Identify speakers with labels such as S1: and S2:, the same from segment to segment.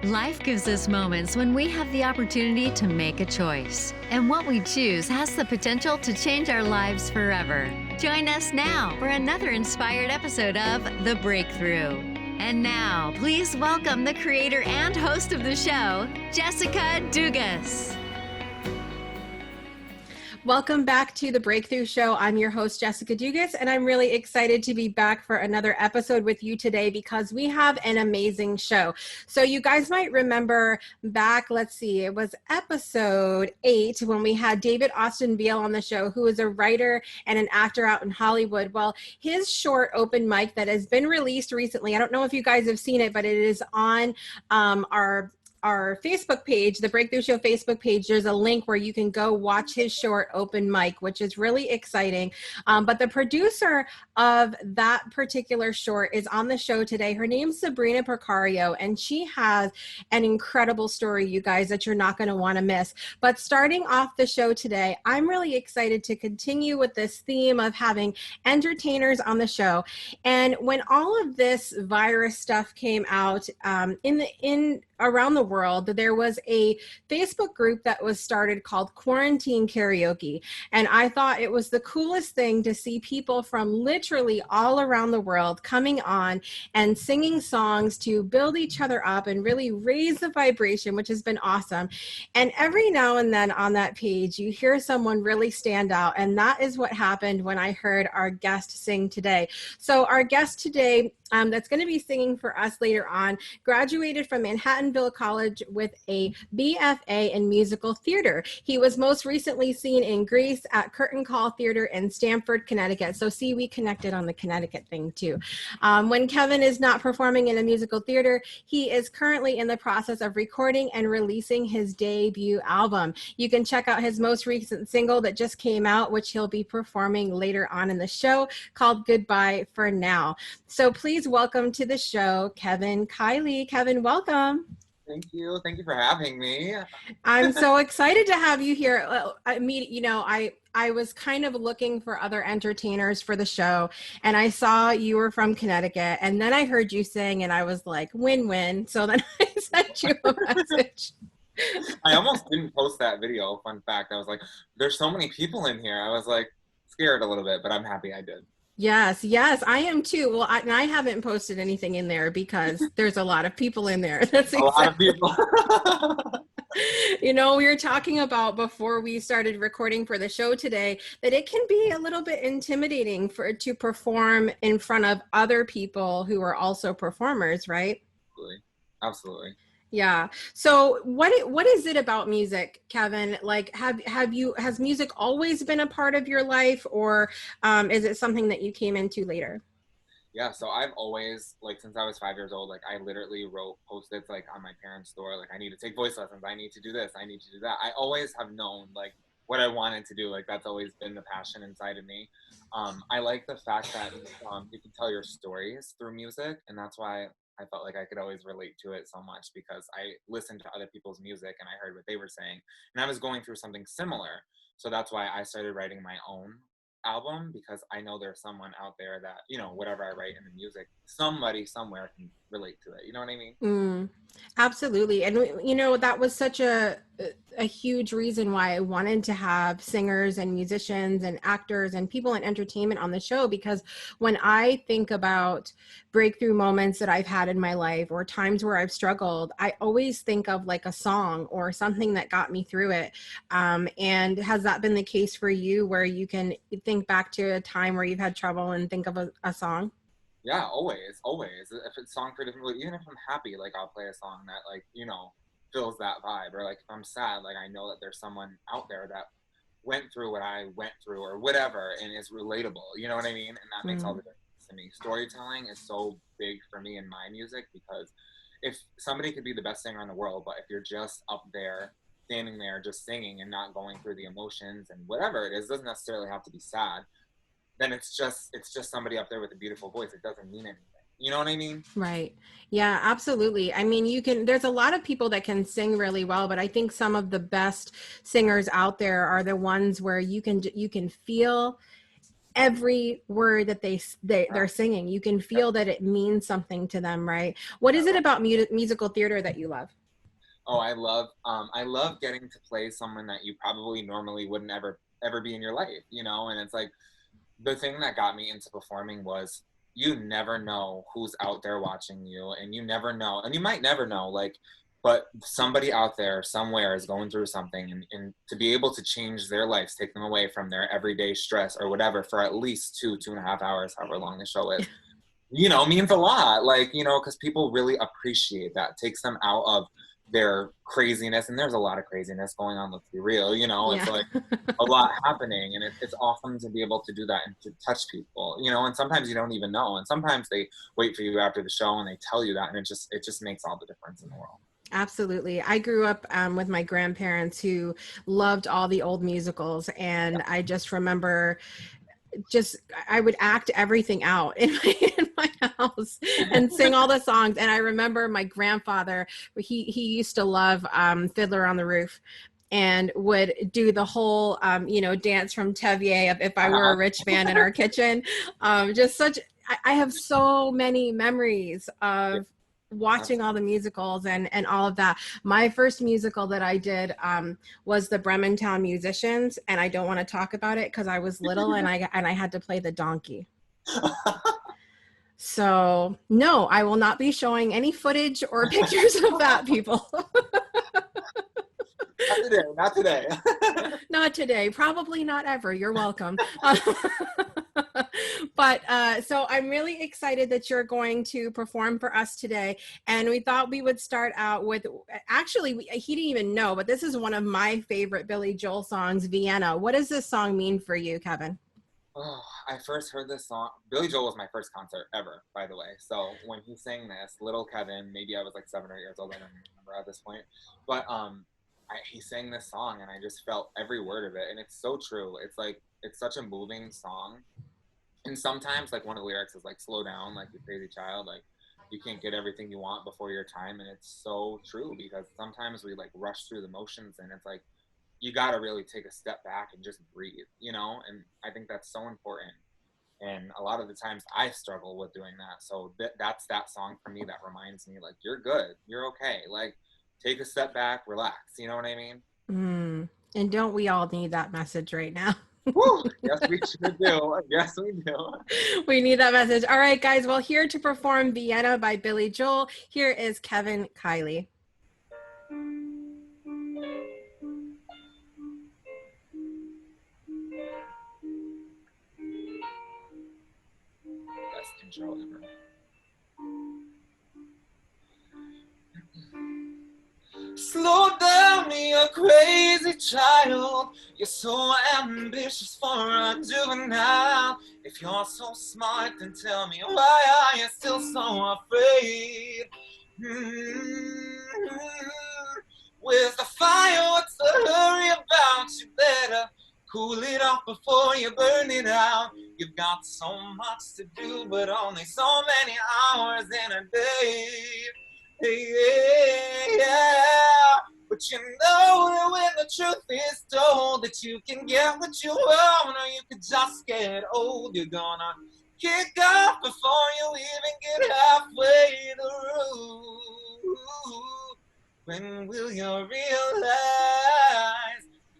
S1: Life gives us moments when we have the opportunity to make a choice. And what we choose has the potential to change our lives forever. Join us now for another inspired episode of The Breakthrough. And now, please welcome the creator and host of the show, Jessica Dugas.
S2: Welcome back to The Breakthrough Show. I'm your host, Jessica Dugas, and I'm really excited to be back for another episode with you today because we have an amazing show. So you guys might remember back, it was episode 8 when we had David Austin Veal on the show, who is a writer and an actor out in Hollywood. Well, his short open mic that has been released recently, I don't know if you guys have seen it, but it is on our Facebook page, the Breakthrough Show Facebook page. There's a link where you can go watch his short open mic, which is really exciting. But the producer of that particular short is on the show today. Her name's Sabrina Percario, and she has an incredible story, you guys, that you're not going to want to miss. But starting off the show today, I'm really excited to continue with this theme of having entertainers on the show. And when all of this virus stuff came out around the world, there was a Facebook group that was started called Quarantine Karaoke. And I thought it was the coolest thing to see people from literally all around the world coming on and singing songs to build each other up and really raise the vibration, which has been awesome. And every now and then on that page, you hear someone really stand out. And that is what happened when I heard our guest sing today. So our guest today, that's going to be singing for us later on, graduated from Manhattanville College with a BFA in musical theater. He was most recently seen in Greece at Curtain Call Theater in Stamford, Connecticut. So see, we connected on the Connecticut thing too. When Kevin is not performing in a musical theater, he is currently in the process of recording and releasing his debut album. You can check out his most recent single that just came out, which he'll be performing later on in the show, called Goodbye for Now. So please welcome to the show, Kevin Kiley. Kevin, welcome.
S3: Thank you. Thank you for having me.
S2: I'm so excited to have you here. I was kind of looking for other entertainers for the show, and I saw you were from Connecticut, and then I heard you sing, and I was like, win-win. So then I sent you a message.
S3: I almost didn't post that video. Fun fact, I was like, there's so many people in here. I was like scared a little bit, but I'm happy I did.
S2: Yes, I am too. Well, I haven't posted anything in there because there's a lot of people in there. That's
S3: a lot of people.
S2: We were talking about before we started recording for the show today that it can be a little bit intimidating to perform in front of other people who are also performers, right?
S3: Absolutely.
S2: Yeah. So what is it about music, Kevin? Like, has music always been a part of your life, or is it something that you came into later?
S3: Yeah. So I've always, since I was 5 years old, I literally wrote Post-its, on my parents' door, I need to take voice lessons. I need to do this. I need to do that. I always have known, what I wanted to do. That's always been the passion inside of me. I like the fact that you can tell your stories through music, and that's why I felt like I could always relate to it so much, because I listened to other people's music and I heard what they were saying, and I was going through something similar. So that's why I started writing my own album, because I know there's someone out there that, whatever I write in the music, somebody somewhere can relate to it. You know what I mean?
S2: Absolutely. And, that was such a huge reason why I wanted to have singers and musicians and actors and people in entertainment on the show, because when I think about breakthrough moments that I've had in my life or times where I've struggled, I always think of a song or something that got me through it. And has that been the case for you, where you can think back to a time where you've had trouble and think of a song?
S3: Yeah, always. If it's a song for different, even if I'm happy, I'll play a song that fills that vibe. Or if I'm sad, I know that there's someone out there that went through what I went through or whatever and is relatable. You know what I mean? And that makes all the difference to me. Storytelling is so big for me in my music, because if somebody could be the best singer in the world, but if you're just up there, standing there, just singing and not going through the emotions and whatever it is, doesn't necessarily have to be sad, then it's just somebody up there with a beautiful voice. It doesn't mean anything. You know what I mean?
S2: Right. Yeah, absolutely. I mean, there's a lot of people that can sing really well, but I think some of the best singers out there are the ones where you can feel every word that they're singing. You can feel that it means something to them, right? What is it about musical theater that you love?
S3: Oh, I love getting to play someone that you probably normally wouldn't ever be in your life, you know? And it's like, the thing that got me into performing was you never know who's out there watching you, and you never know, and you might never know, like, but somebody out there somewhere is going through something, and to be able to change their lives, take them away from their everyday stress or whatever for at least 2.5 hours, however long the show is, you know, means a lot. Like, you know, because people really appreciate that. It takes them out of their craziness, and there's a lot of craziness going on, let's be real, you know. It's like a lot happening, and it's awesome to be able to do that and to touch people, you know. And sometimes you don't even know, and sometimes they wait for you after the show and they tell you that, and it just makes all the difference in the world.
S2: Absolutely. I grew up with my grandparents who loved all the old musicals, and I just remember I would act everything out in my house and sing all the songs. And I remember my grandfather, he used to love Fiddler on the Roof, and would do the whole, dance from Tevier of If I Were a Rich Man in our kitchen. I have so many memories of watching all the musicals and all of that. My first musical that I did was the Brementown Musicians, and I don't want to talk about it because I was little and I had to play the donkey. So no, I will not be showing any footage or pictures of that, people.
S3: Not today.
S2: Not today. Probably not ever. You're welcome. But so I'm really excited that you're going to perform for us today. And we thought we would start out with, actually, he didn't even know, but this is one of my favorite Billy Joel songs, Vienna. What does this song mean for you, Kevin?
S3: Oh, I first heard this song. Billy Joel was my first concert ever, by the way. So when he sang this, little Kevin, maybe I was like 7 or 8 years old, I don't remember at this point. But he sang this song, and I just felt every word of it, and it's so true. It's like, it's such a moving song. And sometimes, like, one of the lyrics is like, slow down, like, you crazy child, like, you can't get everything you want before your time. And it's so true, because sometimes we like rush through the motions, and it's like, you got to really take a step back and just breathe, you know. And I think that's so important, and a lot of the times I struggle with doing that. So that's that song for me that reminds me, like, you're good, you're okay, like, take a step back, relax, you know what I mean?
S2: And don't we all need that message right now?
S3: Woo! Yes, we sure do. Yes, we do.
S2: We need that message. All right, guys. Well, here to perform Vienna by Billy Joel, here is Kevin Kiley.
S3: Best intro ever. Slow down, you crazy child. You're so ambitious for a juvenile. If you're so smart, then tell me, why are you still so afraid? Where's the fire? What's the hurry about? You better cool it off before you burn it out. You've got so much to do, but only so many hours in a day. Yeah, but you know that when the truth is told, that you can get what you want, or you could just get old. You're gonna kick off before you even get halfway through. When will you realize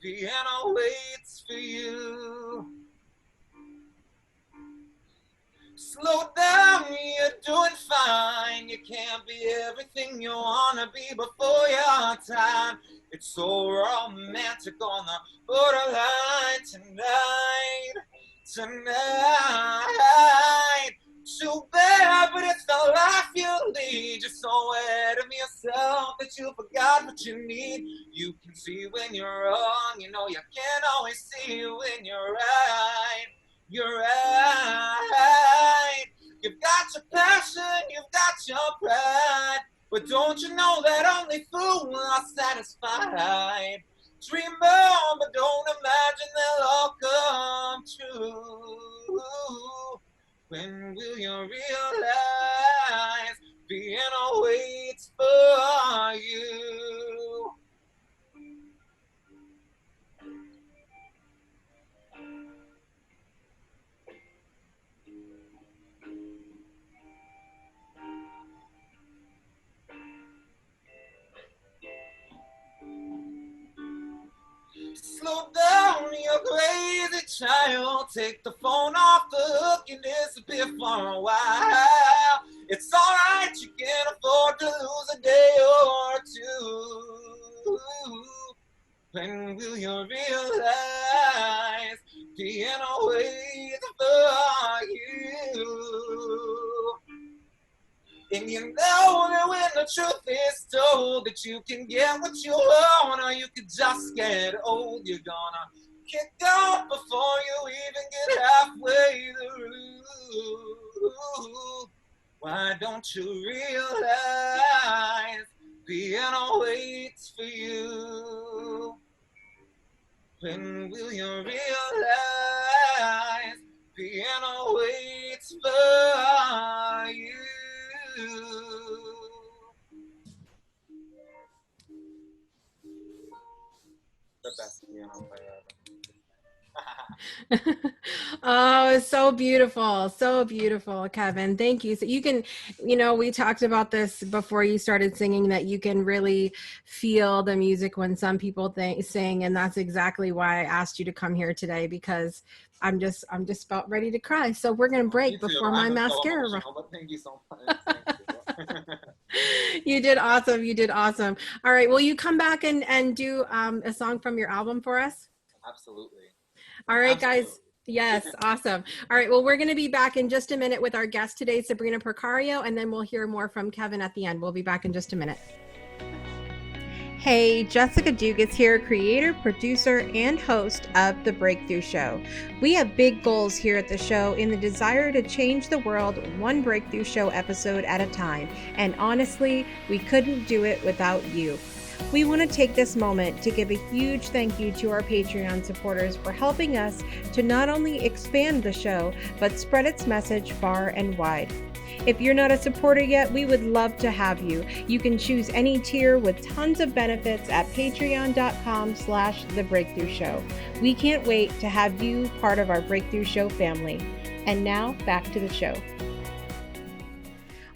S3: Vienna waits for you? Slow down, you're doing fine. You can't be everything you wanna be before your time. It's so romantic on the borderline tonight. Too bad, but it's the life you lead. You're so ahead of yourself that you forgot what you need. You can see when you're wrong, you know you can't always see when you're right. You're right. You've got your passion, you've got your pride, but don't you know that only fools are satisfied? Dream on, but don't imagine they'll all come true. When will you realize Vienna waits for you? Slow down, you crazy child. Take the phone off the hook and disappear for a while. It's alright, you can afford to lose a day or two. When will you realize piano waits for you? And you know that when the truth is told that you can get what you want or you could just get old, you're gonna kick off before you even get halfway through. Why don't you realize piano waits for you? When will you realize piano waits for you? The best piano player ever.
S2: Oh, so beautiful, Kevin. Thank you. So you can, we talked about this before you started singing, that you can really feel the music when some people sing, and that's exactly why I asked you to come here today, because I'm just about ready to cry. So we're gonna break before my mascara.
S3: But thank you so much. Thank you.
S2: You did awesome. All right, will you come back and do a song from your album for us?
S3: Absolutely.
S2: All right, guys. Yes, awesome. All right, well, we're going to be back in just a minute with our guest today, Sabrina Percario, and then we'll hear more from Kevin at the end. We'll be back in just a minute. Hey, Jessica Dugas here, creator, producer, and host of The Breakthrough Show. We have big goals here at the show in the desire to change the world one Breakthrough Show episode at a time. And honestly, we couldn't do it without you. We want to take this moment to give a huge thank you to our Patreon supporters for helping us to not only expand the show, but spread its message far and wide. If you're not a supporter yet, we would love to have you. You can choose any tier with tons of benefits at patreon.com/thebreakthroughshow. We can't wait to have you part of our Breakthrough Show family. And now back to the show.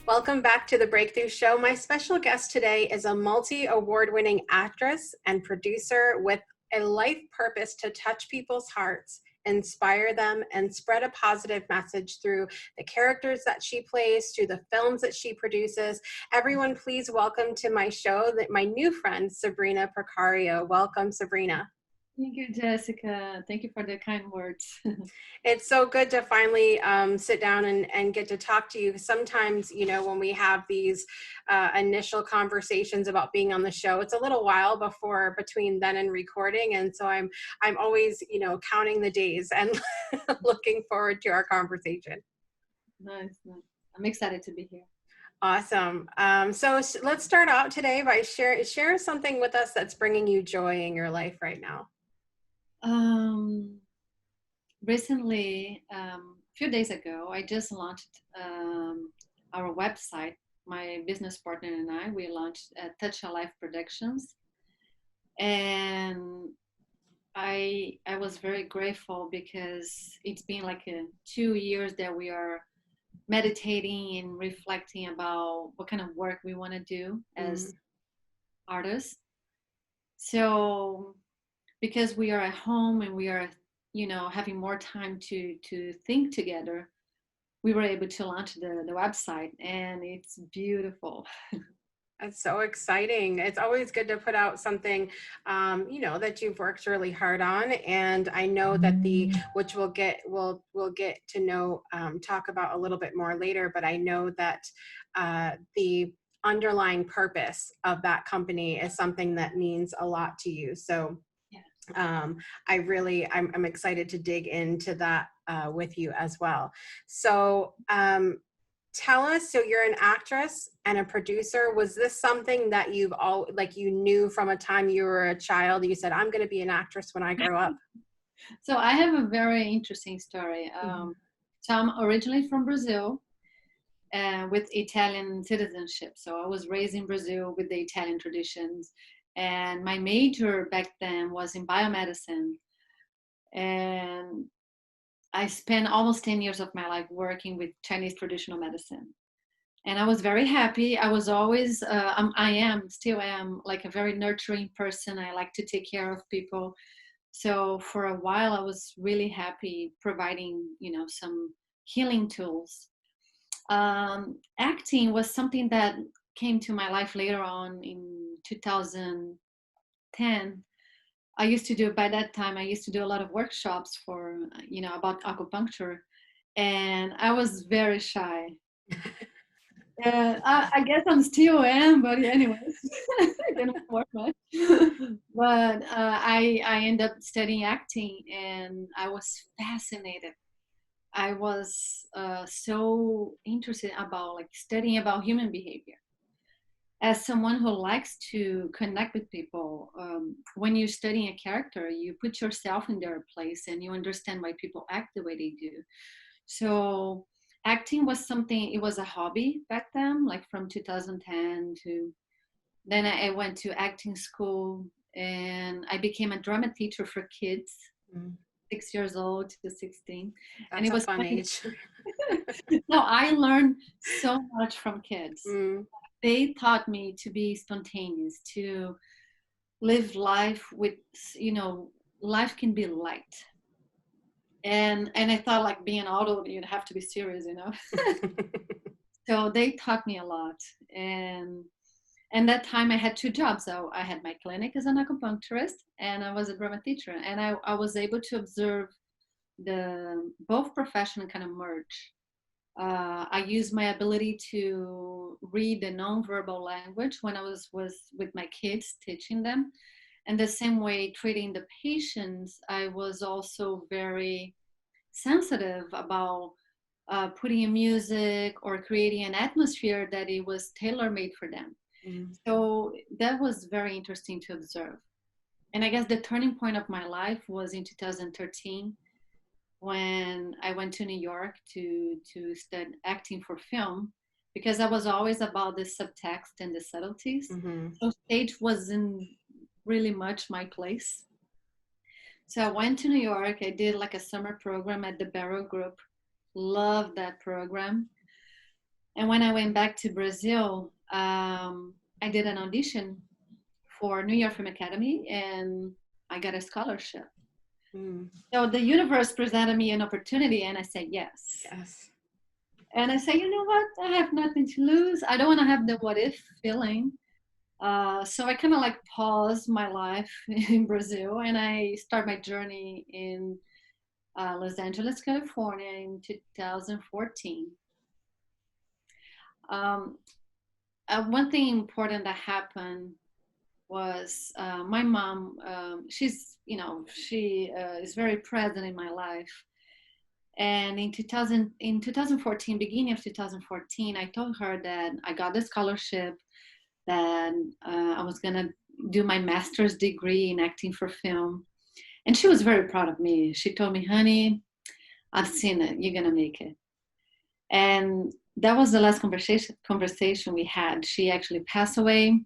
S2: Welcome back to The Breakthrough Show. My special guest today is a multi-award-winning actress and producer with a life purpose to touch people's hearts, inspire them, and spread a positive message through the characters that she plays, through the films that she produces. Everyone, please welcome to my show my new friend, Sabrina Percario. Welcome, Sabrina.
S4: Thank you, Jessica. Thank you for the kind words.
S2: It's so good to finally sit down and get to talk to you. Sometimes, when we have these initial conversations about being on the show, it's a little while between then and recording. And so I'm always, counting the days and looking forward to our conversation.
S4: Nice. I'm excited to be here.
S2: Awesome. So let's start out today by share something with us that's bringing you joy in your life right now.
S4: Recently, a few days ago, I just launched our website. My business partner and we launched Touch a Life Productions, and I was very grateful because it's been like 2 years that we are meditating and reflecting about what kind of work we want to do as artists. So because we are at home and we are, having more time to think together, we were able to launch the website, and it's beautiful.
S2: That's so exciting. It's always good to put out something, that you've worked really hard on. And I know that which we'll get to know, talk about a little bit more later, but I know that the underlying purpose of that company is something that means a lot to you. So I'm excited to dig into that with you as well. So tell us, so you're an actress and a producer. Was this something that you knew from a time you were a child? You said, I'm going to be an actress when I grow up.
S4: So I have a very interesting story. So I'm originally from Brazil with Italian citizenship. So I was raised in Brazil with the Italian traditions. And my major back then was in biomedicine. And I spent almost 10 years of my life working with Chinese traditional medicine. And I was very happy. I was always, still am like a very nurturing person. I like to take care of people. So for a while, I was really happy providing, some healing tools. Acting was something that came to my life later on in 2010. By that time, I used to do a lot of workshops for, about acupuncture, and I was very shy. I guess I'm still am, but anyways, it didn't work much. But I ended up studying acting, and I was fascinated. I was so interested about like studying about human behavior. As someone who likes to connect with people, when you're studying a character, you put yourself in their place and you understand why people act the way they do. So acting was something, it was a hobby back then, like from 2010 to, then I went to acting school and I became a drama teacher for kids, 6 years old to 16.
S2: That's
S4: and it was
S2: a fun
S4: funny.
S2: age.
S4: No, I learned so much from kids. They taught me to be spontaneous, to live life with, life can be light. And I thought like being an adult, you'd have to be serious, So they taught me a lot. And that time I had two jobs. So I had my clinic as an acupuncturist and I was a drama teacher. And I was able to observe both profession kind of merge. I used my ability to read the nonverbal language when I was with my kids, teaching them. And the same way treating the patients, I was also very sensitive about putting in music or creating an atmosphere that it was tailor-made for them. So that was very interesting to observe. And I guess the turning point of my life was in 2013 when I went to New York to study acting for film, because I was always about the subtext and the subtleties. So stage wasn't really much my place. So I went to New York. I did like a summer program at the Barrow Group. Loved that program. And when I went back to Brazil, I did an audition for New York Film Academy and I got a scholarship. So the universe presented me an opportunity and I said yes. And I said, you know what? I have nothing to lose. I don't want to have the what if feeling. So I kind of like paused my life in Brazil and I started my journey in Los Angeles, California in 2014. One thing important that happened was my mom, she is very present in my life. And in 2014, beginning of 2014, I told her that I got the scholarship, that I was gonna do my master's degree in acting for film. And she was very proud of me. She told me, honey, I've seen it, you're gonna make it. And that was the last conversation we had. She actually passed away.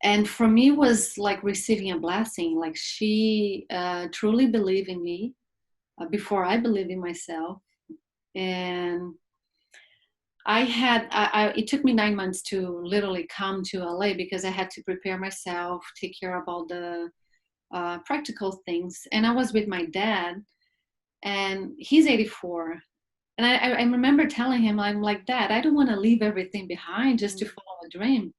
S4: And for me, it was like receiving a blessing. Like she truly believed in me before I believed in myself. And it took me 9 months to literally come to LA because I had to prepare myself, take care of all the practical things. And I was with my dad, and he's 84. And I remember telling him, I'm like, Dad, I don't want to leave everything behind just to follow a dream.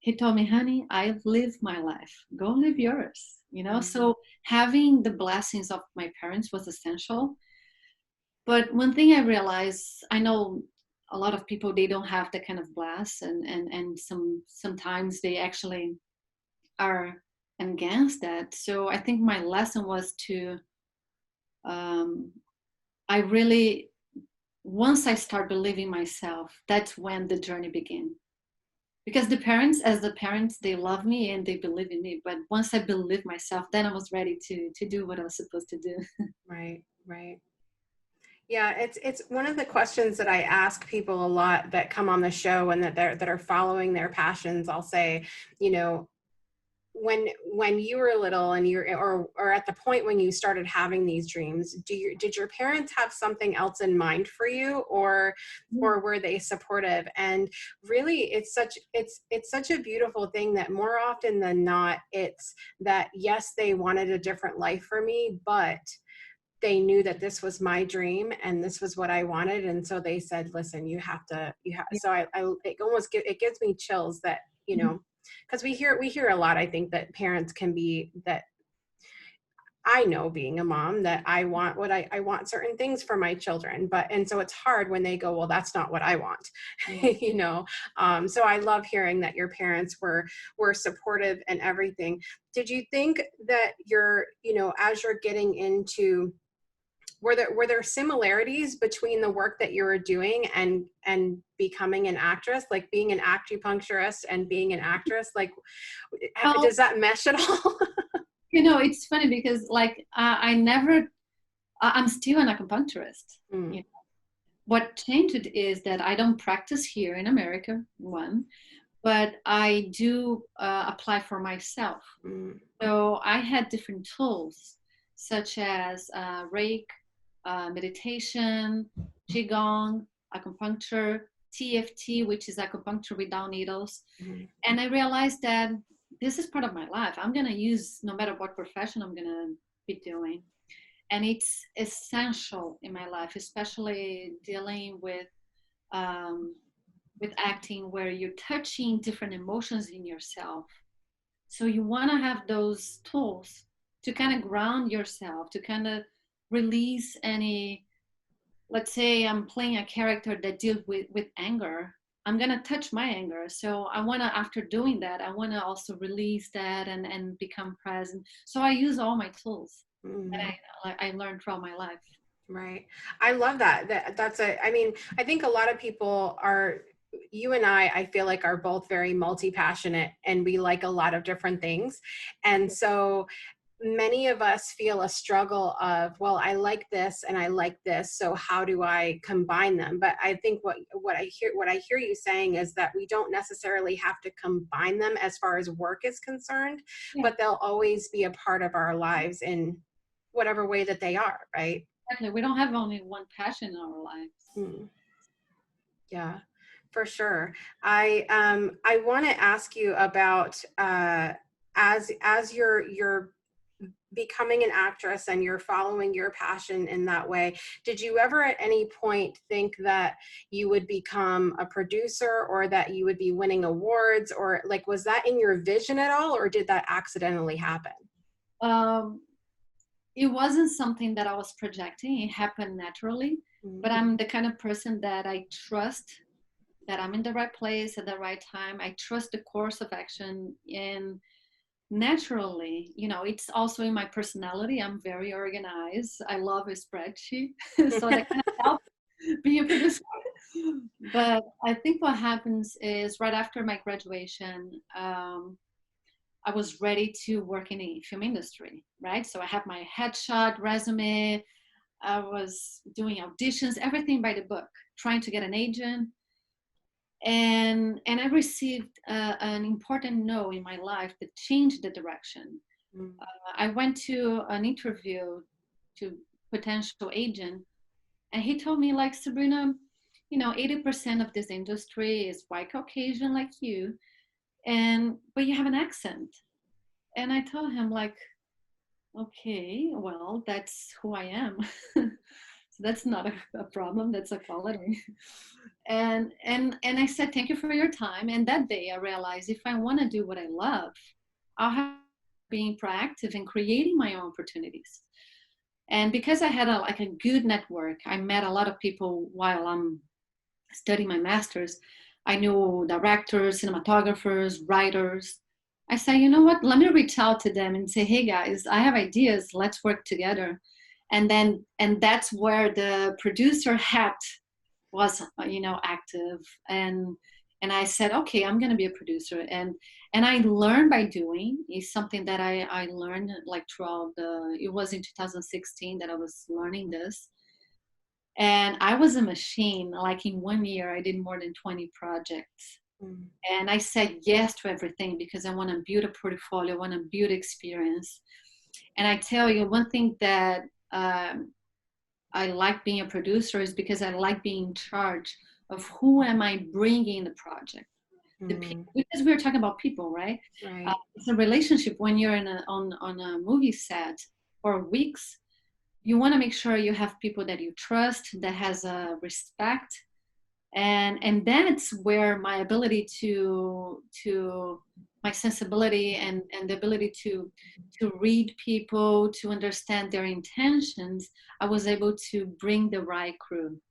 S4: He told me, honey, I've lived my life. Go live yours. So having the blessings of my parents was essential. But one thing I realized, I know a lot of people, they don't have that kind of bless, and sometimes they actually are against that. So I think my lesson was to once I start believing myself, that's when the journey began. Because the parents, they love me and they believe in me. But once I believe myself, then I was ready to do what I was supposed to do.
S2: Right. Yeah, it's one of the questions that I ask people a lot that come on the show and that are following their passions. I'll say, when you were little and or at the point when you started having these dreams, did your parents have something else in mind for you, or were they supportive? And really, it's such a beautiful thing that more often than not, it's that, yes, they wanted a different life for me, but they knew that this was my dream and this was what I wanted. And so they said, listen, you have, so it gives me chills that, you know, because we hear a lot, I think, that parents can be, that I know, being a mom, that I want I want certain things for my children, and so it's hard when they go, well, that's not what I want, you know? So I love hearing that your parents were supportive and everything. Did you think that as you're getting into, were there similarities between the work that you were doing and becoming an actress, like being an acupuncturist and being an actress? Like, does that mesh at all?
S4: It's funny because I'm still an acupuncturist.
S2: Mm.
S4: You know? What changed is that I don't practice here in America, one, but I do apply for myself.
S2: Mm.
S4: So I had different tools, such as Reiki, meditation, Qigong, acupuncture, TFT, which is acupuncture without needles.
S2: Mm.
S4: And I realized that this is part of my life. I'm going to use no matter what profession I'm going to be doing. And it's essential in my life, especially dealing with acting, where you're touching different emotions in yourself. So you want to have those tools to kind of ground yourself, to kind of release any, let's say I'm playing a character that deals with anger. I'm going to touch my anger. So I want to, after doing that, I want to also release that and become present. So I use all my tools that I learned throughout my life.
S2: Right. I love that. I think a lot of people are, you and I feel like, are both very multi-passionate, and we like a lot of different things. And so many of us feel a struggle of, well, I like this and I like this, so how do I combine them? But I think what I hear you saying is that we don't necessarily have to combine them as far as work is concerned, but they'll always be a part of our lives in whatever way that they are, right?
S4: Exactly. We don't have only one passion in our lives.
S2: Yeah, for sure. I want to ask you about as you're becoming an actress and you're following your passion in that way. Did you ever at any point think that you would become a producer, or that you would be winning awards, or like, was that in your vision at all, or did that accidentally happen?
S4: It wasn't something that I was projecting. It happened naturally. But I'm the kind of person that I trust that I'm in the right place at the right time. I trust the course of action, and naturally, it's also in my personality. I'm very organized. I love a spreadsheet. So that kind of helps being a producer. But I think what happens is, right after my graduation, I was ready to work in the film industry, right? So I have my headshot, resume. I was doing auditions, everything by the book, trying to get an agent. And I received an important no in my life that changed the direction. I went to an interview to potential agent, and he told me, like, Sabrina, 80% of this industry is white Caucasian like you, but you have an accent. And I told him, like, okay, well, that's who I am. So that's not a problem. That's a quality. And I said, thank you for your time. And that day I realized, if I want to do what I love, I'll have being proactive and creating my own opportunities. And because I had a good network, I met a lot of people while I'm studying my master's. I knew directors, cinematographers, writers. I said, you know what, let me reach out to them and say, hey guys, I have ideas, let's work together. And that's where the producer hat was, active. And I said, okay, I'm going to be a producer. And I learned by doing. Is something that I learned like throughout it was in 2016 that I was learning this. And I was a machine. Like in 1 year, I did more than 20 projects.
S2: Mm.
S4: And I said yes to everything because I want to build a portfolio, I want to build experience. And I tell you, one thing that I like being a producer is because I like being in charge of who am I bringing in the project. The people, because we're talking about people, right?
S2: Right.
S4: It's a relationship. When you're on a movie set for weeks, you want to make sure you have people that you trust, that has a respect, and that's where my ability to my sensibility and the ability to read people, to understand their intentions, I was able to bring the right crew.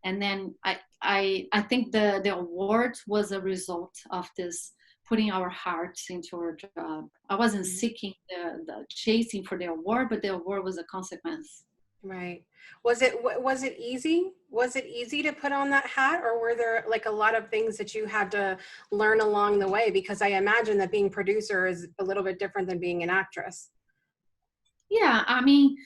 S4: And then I think the award was a result of this, putting our hearts into our job. I wasn't seeking the chasing for the award, but the award was a consequence.
S2: Right. Was it easy? Was it easy to put on that hat, or were there like a lot of things that you had to learn along the way? Because I imagine that being producer is a little bit different than being an actress.
S4: Yeah, I mean,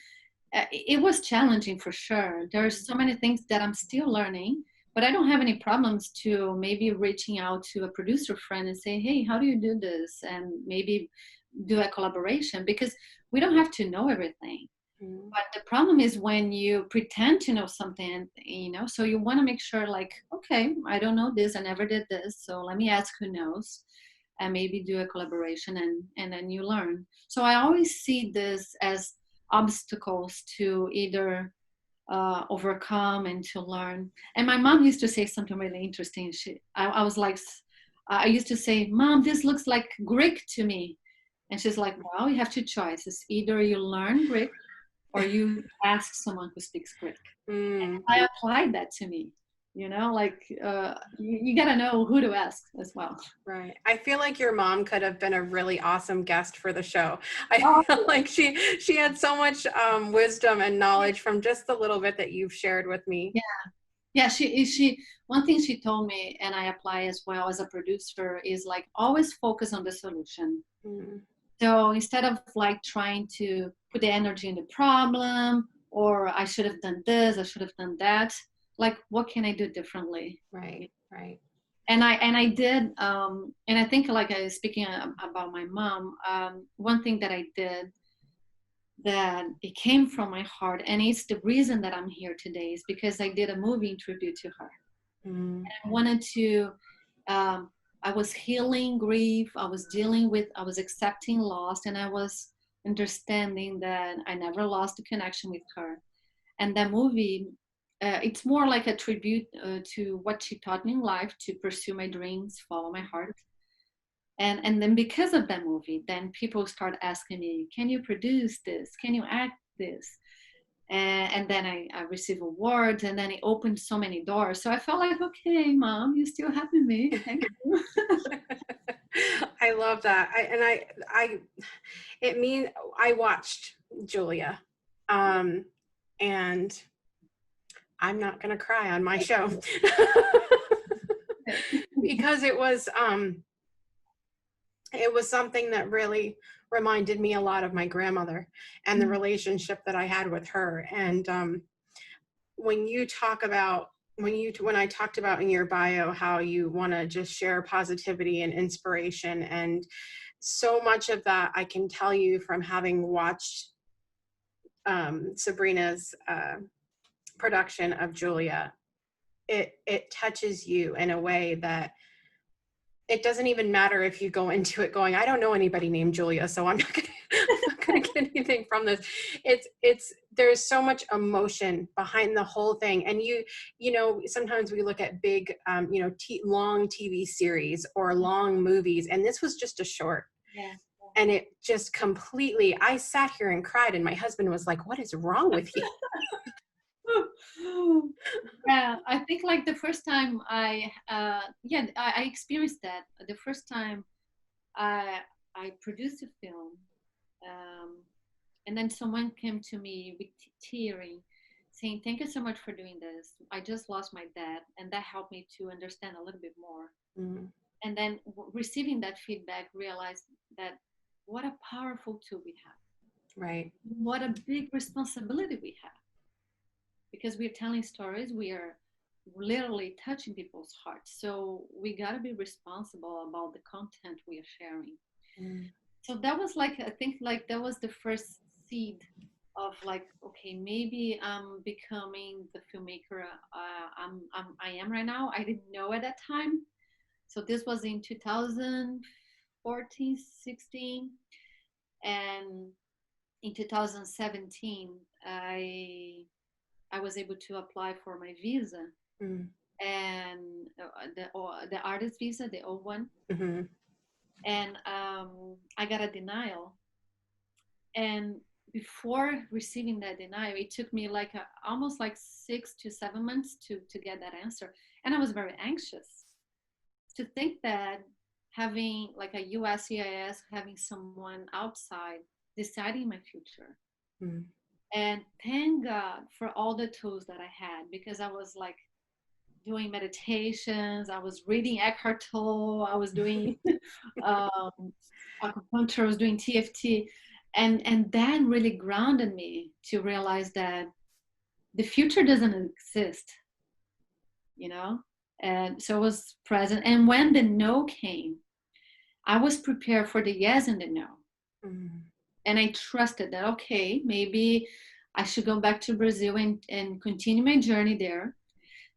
S4: it was challenging for sure. There's so many things that I'm still learning, but I don't have any problems to maybe reaching out to a producer friend and say, hey, how do you do this? And maybe do a collaboration, because we don't have to know everything. But the problem is when you pretend to know something, so you want to make sure, like, okay, I don't know this, I never did this, so let me ask who knows, and maybe do a collaboration, and then you learn. So I always see this as obstacles to either overcome and to learn. And my mom used to say something really interesting. I was like, I used to say, Mom, this looks like Greek to me. And she's like, well, you have two choices. Either you learn Greek or you ask someone who speaks Greek. And I applied that to me, like you got to know who to ask as well.
S2: Right. I feel like your mom could have been a really awesome guest for the show. I feel like she had so much wisdom and knowledge from just the little bit that you've shared with me.
S4: Yeah. She one thing she told me, and I apply as well as a producer, is like always focus on the solution. So instead of like trying to put the energy in the problem, or I should have done this, I should have done that, like what can I do differently?
S2: Right.
S4: And I did, and I think, like, speaking about my mom, one thing that I did that it came from my heart, and it's the reason that I'm here today, is because I did a movie in tribute to her. And I wanted to, I was healing grief, I was accepting loss, and I was understanding that I never lost a connection with her. And that movie, it's more like a tribute to what she taught me in life, to pursue my dreams, follow my heart. And then because of that movie, then people start asking me, can you produce this? Can you act this? And then I received awards, and then it opened so many doors. So I felt like, okay, Mom, you still having me. Thank you.
S2: I love that. I watched Julia, and I'm not going to cry on my show because it was something that really reminded me a lot of my grandmother and the relationship that I had with her. And when I talked about in your bio how you want to just share positivity and inspiration, and so much of that I can tell you from having watched Sabrina's production of Julia, it touches you in a way that it doesn't even matter if you go into it going, I don't know anybody named Julia, so I'm not gonna get anything from this. There's so much emotion behind the whole thing. And sometimes we look at big, long TV series or long movies, and this was just a short.
S4: Yeah.
S2: And it just completely, I sat here and cried, and my husband was like, what is wrong with you?
S4: Yeah, I think like the first time I experienced that. The first time I produced a film, and then someone came to me with tearing, saying, "Thank you so much for doing this. I just lost my dad, and that helped me to understand a little bit more." And then receiving that feedback, realized that what a powerful tool we have.
S2: Right.
S4: What a big responsibility we have. Because we're telling stories, we are literally touching people's hearts. So we got to be responsible about the content we are sharing. So that was like, I think like that was the first seed of like, okay, maybe I'm becoming the filmmaker I am right now. I didn't know at that time. So this was in 2014, 16. And in 2017, I was able to apply for my visa. And the artist visa, the old one. And I got a denial. And before receiving that denial, it took me like almost like 6 to 7 months to get that answer. And I was very anxious to think that having like a USCIS, having someone outside deciding my future. And thank God for all the tools that I had, because I was like doing meditations, I was reading Eckhart Tolle, I was doing acupuncture, I was doing TFT, and that really grounded me to realize that the future doesn't exist, you know. And so I was present, and when the no came, I was prepared for the yes and the no. And I trusted that, okay, maybe I should go back to Brazil and continue my journey there.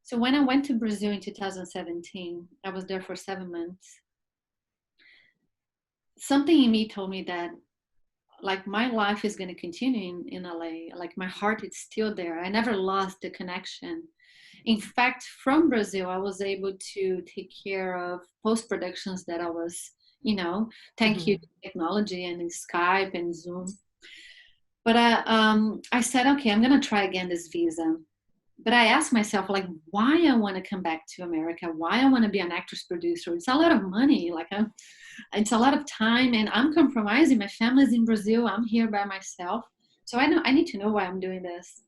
S4: So when I went to Brazil in 2017, I was there for 7 months. Something in me told me that like my life is going to continue in LA. Like my heart is still there. I never lost the connection. In fact, from Brazil, I was able to take care of post-productions that I was, you know, thank you to technology and Skype and Zoom. But I said, okay, I'm going to try again this visa. But I asked myself, like, why I want to come back to America, why I want to be an actress producer. It's a lot of money, like it's a lot of time, and I'm compromising. My family's in Brazil. I'm here by myself. So I need to know why I'm doing this.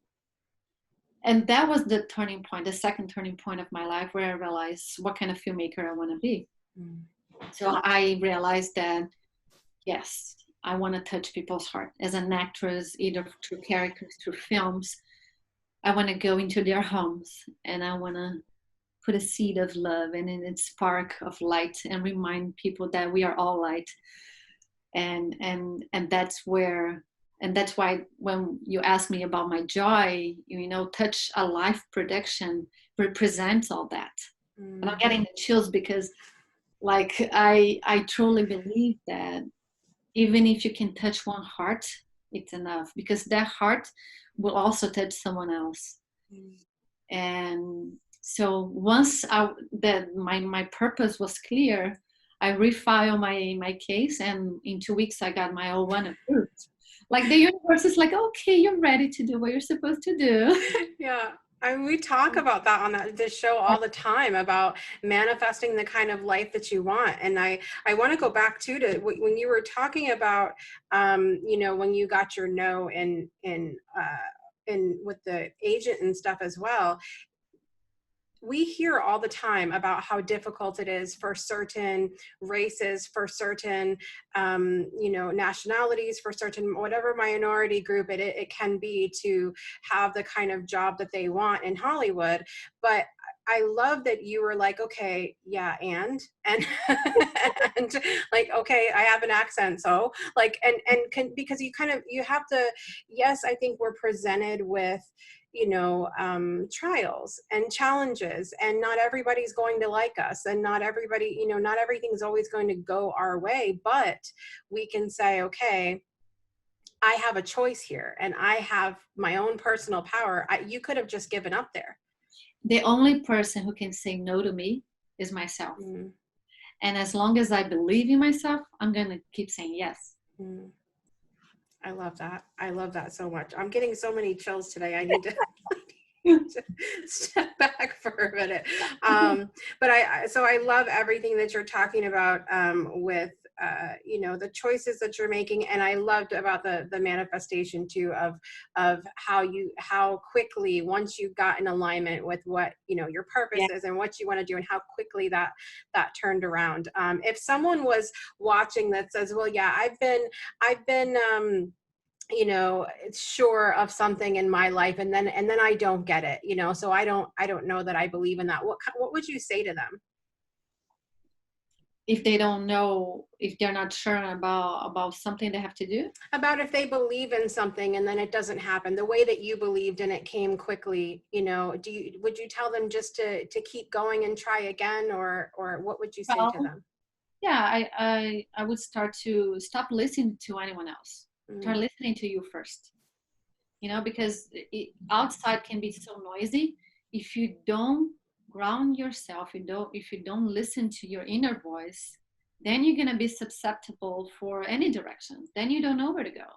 S4: And that was the turning point, the second turning point of my life, where I realized what kind of filmmaker I want to be. So I realized that, yes, I want to touch people's heart as an actress, either through characters, through films. I want to go into their homes, and I want to put a seed of love and a spark of light, and remind people that we are all light. And that's where, and that's why when you ask me about my joy, you know, Touch a Life production represents all that. And I'm getting the chills because like I truly believe that even if you can touch one heart, it's enough, because that heart will also touch someone else. And so once my purpose was clear, I refiled my case, and in 2 weeks I got my O1 approved. Like the universe is like, okay, you're ready to do what you're supposed to do.
S2: Yeah. I mean, we talk about that on this show all the time, about manifesting the kind of life that you want. And I want to go back to when you were talking about, you know, when you got your no in with the agent and stuff as well. We hear all the time about how difficult it is for certain races, for certain, you know, nationalities, for certain, whatever minority group it can be, to have the kind of job that they want in Hollywood. But I love that you were like, okay, yeah, and and like, okay, I have an accent, so like, because you have to, yes, I think we're presented with, you know, trials and challenges, and not everybody's going to like us, and not everybody, you know, not everything's always going to go our way, but we can say, okay, I have a choice here, and I have my own personal power. You could have just given up there.
S4: The only person who can say no to me is myself. And as long as I believe in myself, I'm going to keep saying yes.
S2: I love that. I love that so much. I'm getting so many chills today. I need to step back for a minute. But I love everything that you're talking about with, you know, the choices that you're making. And I loved about the manifestation too, of how quickly, once you got in alignment with what, you know, your purpose is and what you want to do, and how quickly that turned around. If someone was watching that says, well, yeah, I've been you know, sure of something in my life, and then I don't get it, you know, so I don't know that I believe in that. What would you say to them?
S4: If they don't know, if they're not sure about something they have to do?
S2: About if they believe in something and then it doesn't happen the way that you believed and it came quickly, you know, would you tell them just to keep going and try again, or what would you say to
S4: Well,
S2: them?
S4: yeah, I would start to stop listening to anyone else. Start
S2: Mm,
S4: listening to you first. You know, because outside can be so noisy. If you don't ground yourself, if you don't listen to your inner voice, then you're gonna be susceptible for any direction. Then you don't know where to go.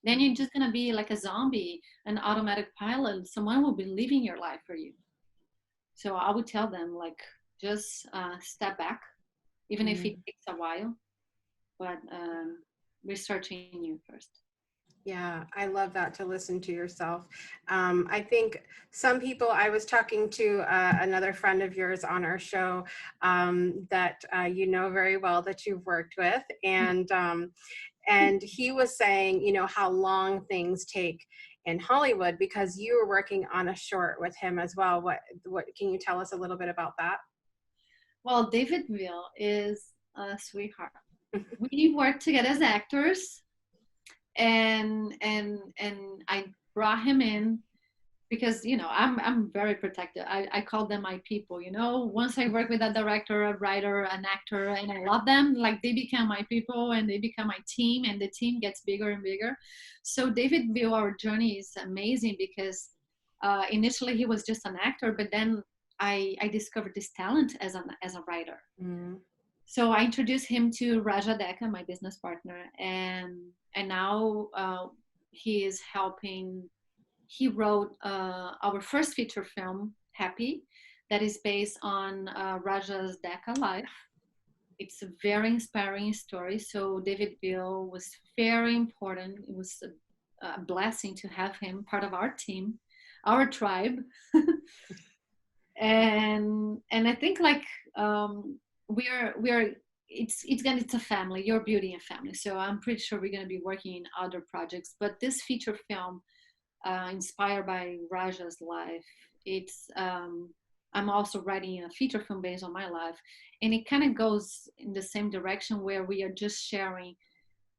S4: Then you're just gonna be like a zombie, an automatic pilot. Someone will be living your life for you. So I would tell them, like, just step back, even if it
S2: mm.
S4: takes a while, but researching you first.
S2: Yeah, I love that, to listen to yourself. I think some people, I was talking to another friend of yours on our show that you know very well, that you've worked with, and he was saying, you know, how long things take in Hollywood, because you were working on a short with him as well. What can you tell us a little bit about that?
S4: Well, David Veal is a sweetheart. We worked together as actors, and I brought him in because, you know, I'm very protective. I call them my people. You know, once I work with a director, a writer, an actor, and I love them, like, they become my people and they become my team, and the team gets bigger and bigger. So David Veal, our journey is amazing because initially he was just an actor, but then I discovered this talent as a writer.
S2: Mm.
S4: So I introduced him to Raja Dekka, my business partner, and now he is helping. He wrote our first feature film, Happy, that is based on Raja's Decca life. It's a very inspiring story. So David Veal was very important. It was a blessing to have him part of our team, our tribe. And I think, like, we're it's a family. Your beauty and family. So I'm pretty sure we're going to be working in other projects. But this feature film, inspired by Raja's life, it's I'm also writing a feature film based on my life, and it kind of goes in the same direction where we are just sharing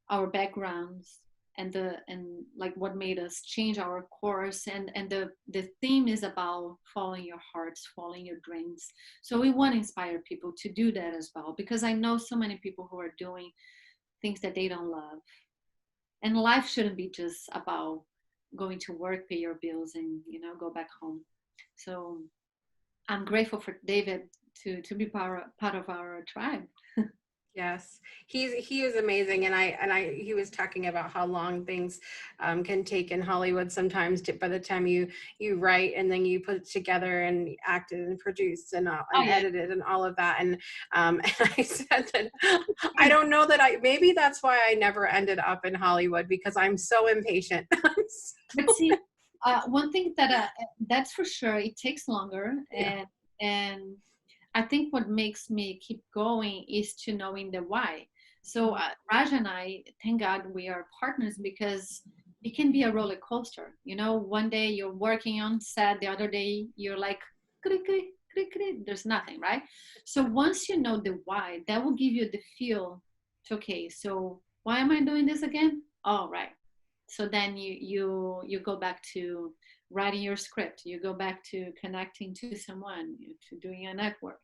S4: our backgrounds and like what made us change our course, and the theme is about following your hearts, following your dreams. So we want to inspire people to do that as well, because I know so many people who are doing things that they don't love, and life shouldn't be just about going to work, pay your bills, and, you know, go back home. So I'm grateful for David to be part of our tribe.
S2: Yes, he is amazing, and he was talking about how long things can take in Hollywood sometimes. By the time you write and then you put it together and act it and produce
S4: Oh
S2: and
S4: yeah.
S2: edit it and all of that, and and I said that I don't know that maybe that's why I never ended up in Hollywood, because I'm so impatient.
S4: But see, one thing that that's for sure, it takes longer,
S2: Yeah.
S4: and I think what makes me keep going is to knowing the why. So Raj and I, thank God, we are partners, because it can be a roller coaster. You know, one day you're working on set, the other day you're like, "Kri, kri, kri, kri," there's nothing, right? So once you know the why, that will give you the feel. Okay, so why am I doing this again? All right. So then you go back to writing your script, you go back to connecting to someone, to doing a network,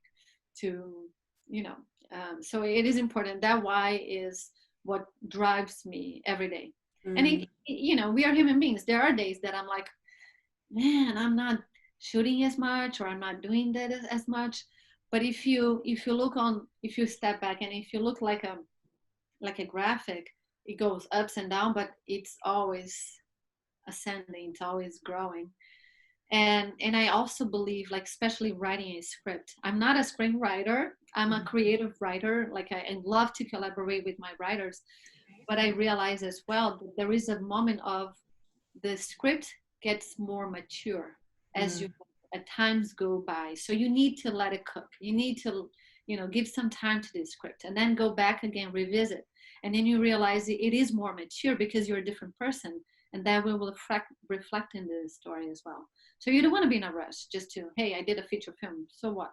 S4: to, you know, so it is important. That why is what drives me every day. And
S2: Mm.
S4: you know, we are human beings. There are days that I'm like, man, I'm not shooting as much, or I'm not doing that as much. But if you step back and if you look like a graphic, it goes ups and down, but it's always ascending, it's always growing. And I also believe, like, especially writing a script, I'm not a screenwriter, I'm a creative writer. Like, I love to collaborate with my writers, but I realize as well that there is a moment of the script gets more mature as you
S2: Mm.
S4: times go by. So you need to let it cook, you need to, you know, give some time to the script, and then go back again, revisit, and then you realize it is more mature because you're a different person, and that will reflect in the story as well. So you don't want to be in a rush just to, hey, I did a feature film, so what?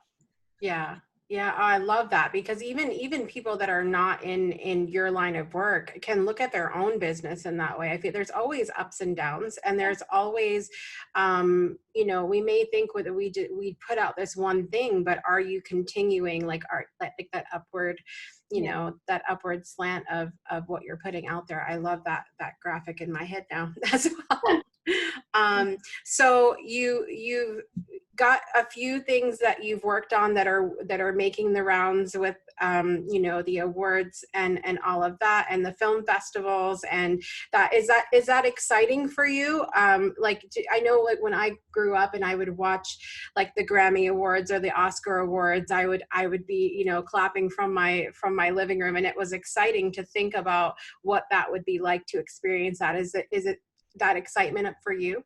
S2: Yeah. Yeah, I love that, because even people that are not in your line of work can look at their own business in that way. I feel there's always ups and downs, and there's always, we may think we put out this one thing, but are you continuing, like that upward, that upward slant of what you're putting out there. I love that graphic in my head now as well. So you've got a few things that you've worked on that are making the rounds with the awards and all of that, and the film festivals, and is that exciting for you? I know, like, when I grew up and I would watch like the Grammy Awards or the Oscar Awards, I would be clapping from my living room, and it was exciting to think about what that would be like to experience that. Is it that excitement up for you?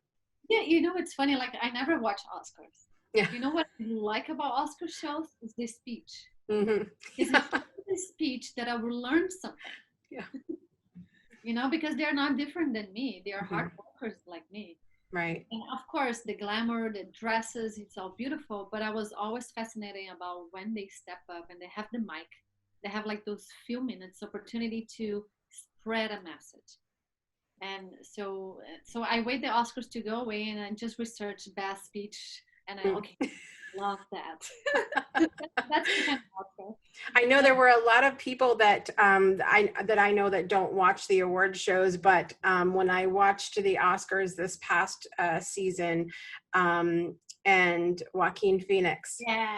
S4: Yeah, it's funny, like I never watch Oscars.
S2: Yeah.
S4: You know what I like about Oscar shows is the speech.
S2: Mm-hmm.
S4: It's a speech that I will learn something.
S2: Yeah.
S4: Because they're not different than me. They are hard workers like me.
S2: Right.
S4: And of course, the glamour, the dresses, it's all beautiful. But I was always fascinated about when they step up and they have the mic. They have like those few minutes opportunity to spread a message. And so I wait the Oscars to go away, and I just research best speech, and love that. That's the kind of Oscar.
S2: I know there were a lot of people that I know that don't watch the award shows, but when I watched the Oscars this past season, and Joaquin Phoenix,
S4: yeah,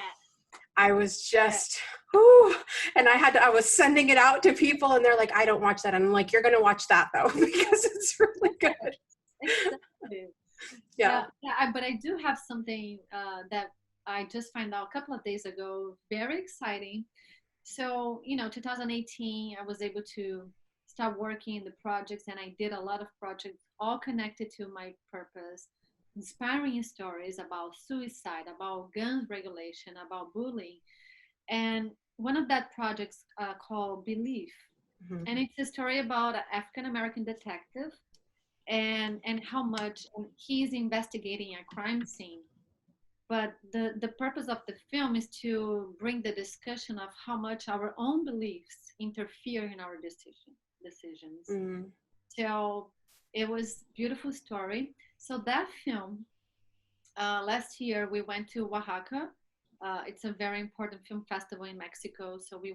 S2: I was just, whew, and I was sending it out to people, and they're like, I don't watch that. And I'm like, you're going to watch that though, because it's really good.
S4: Exactly.
S2: Yeah.
S4: But I do have something that I just found out a couple of days ago, very exciting. So, 2018, I was able to start working in the projects, and I did a lot of projects all connected to my purpose. Inspiring stories about suicide, about gun regulation, about bullying. And one of that projects called Belief.
S2: Mm-hmm.
S4: And it's a story about an African-American detective and how much he's investigating a crime scene. But the purpose of the film is to bring the discussion of how much our own beliefs interfere in our decisions.
S2: Mm-hmm.
S4: So it was a beautiful story. So that film, last year we went to Oaxaca. It's a very important film festival in Mexico. So we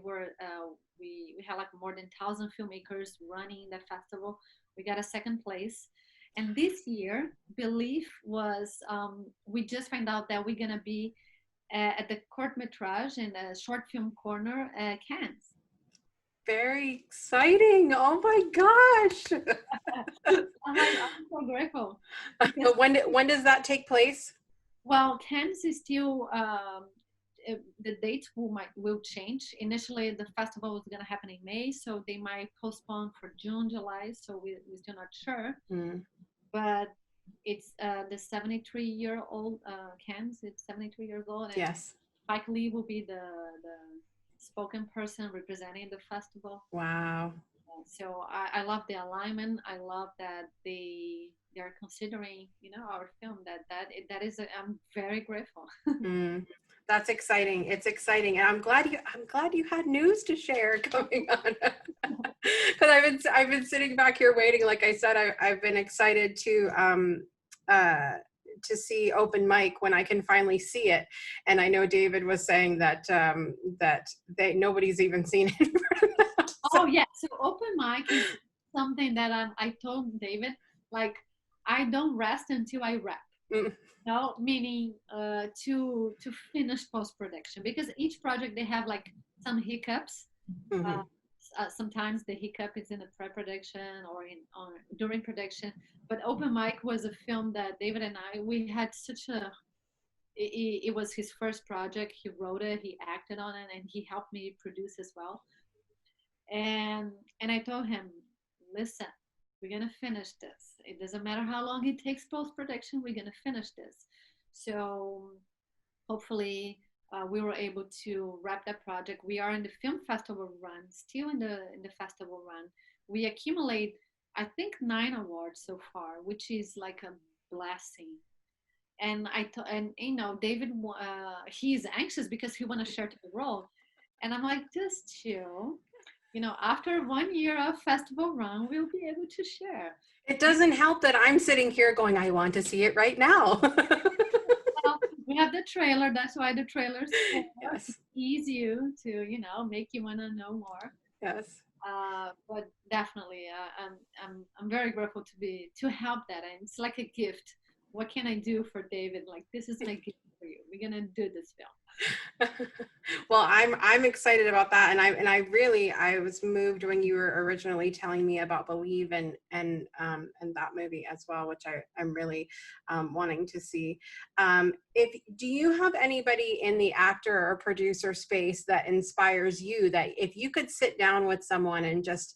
S4: had like more than 1,000 filmmakers running the festival. We got a second place. And this year, Belief was, we just found out that we're going to be at the Court Metrage in the short film corner at Cannes.
S2: Very exciting. Oh my gosh.
S4: I'm so grateful.
S2: But when does that take place?
S4: Well, Cannes is still, the dates will change. Initially, the festival was going to happen in May, so they might postpone for June, July. So we're still not sure. Mm. But it's the 73-year-old Cannes. It's 73 years old. And
S2: yes.
S4: Spike Lee will be the spoken person representing the festival.
S2: Wow.
S4: So I love the alignment. I love that they're considering, our film. That is. I'm very grateful.
S2: Mm, that's exciting. It's exciting, and I'm glad you had news to share coming on. Because I've been sitting back here waiting. Like I said, I've been excited to see open mic when I can finally see it. And I know David was saying that nobody's even seen it.
S4: Oh yeah, so open mic is something that I told David, like, I don't rest until I wrap. No, meaning to finish post-production, because each project they have like some hiccups. Mm-hmm. Sometimes the hiccup is in the pre-production or during production. But open mic was a film that David and we had such a. It was his first project. He wrote it, he acted on it, and he helped me produce as well. And I told him, listen, we're going to finish this. It doesn't matter how long it takes post-production, we're going to finish this. So hopefully we were able to wrap that project. We are in the film festival run, still in the festival run. We accumulate I think 9 awards so far, which is like a blessing. And and you know, David, he's anxious because he want to share to the world, and I'm like, just chill. You know, after 1 year of festival run, we'll be able to share.
S2: It doesn't help that I'm sitting here going, I want to see it right now.
S4: Well, we have the trailer. That's why the trailer's for.
S2: Yes.
S4: To ease you to, you know, make you want to know more.
S2: Yes.
S4: But definitely, I'm very grateful to help that, and it's like a gift. What can I do for David? Like, this is my gift for you. We're gonna do this film.
S2: Well, I'm excited about that, and I was moved when you were originally telling me about Believe and that movie as well, which I'm really wanting to see. Do you have anybody in the actor or producer space that inspires you, that if you could sit down with someone and just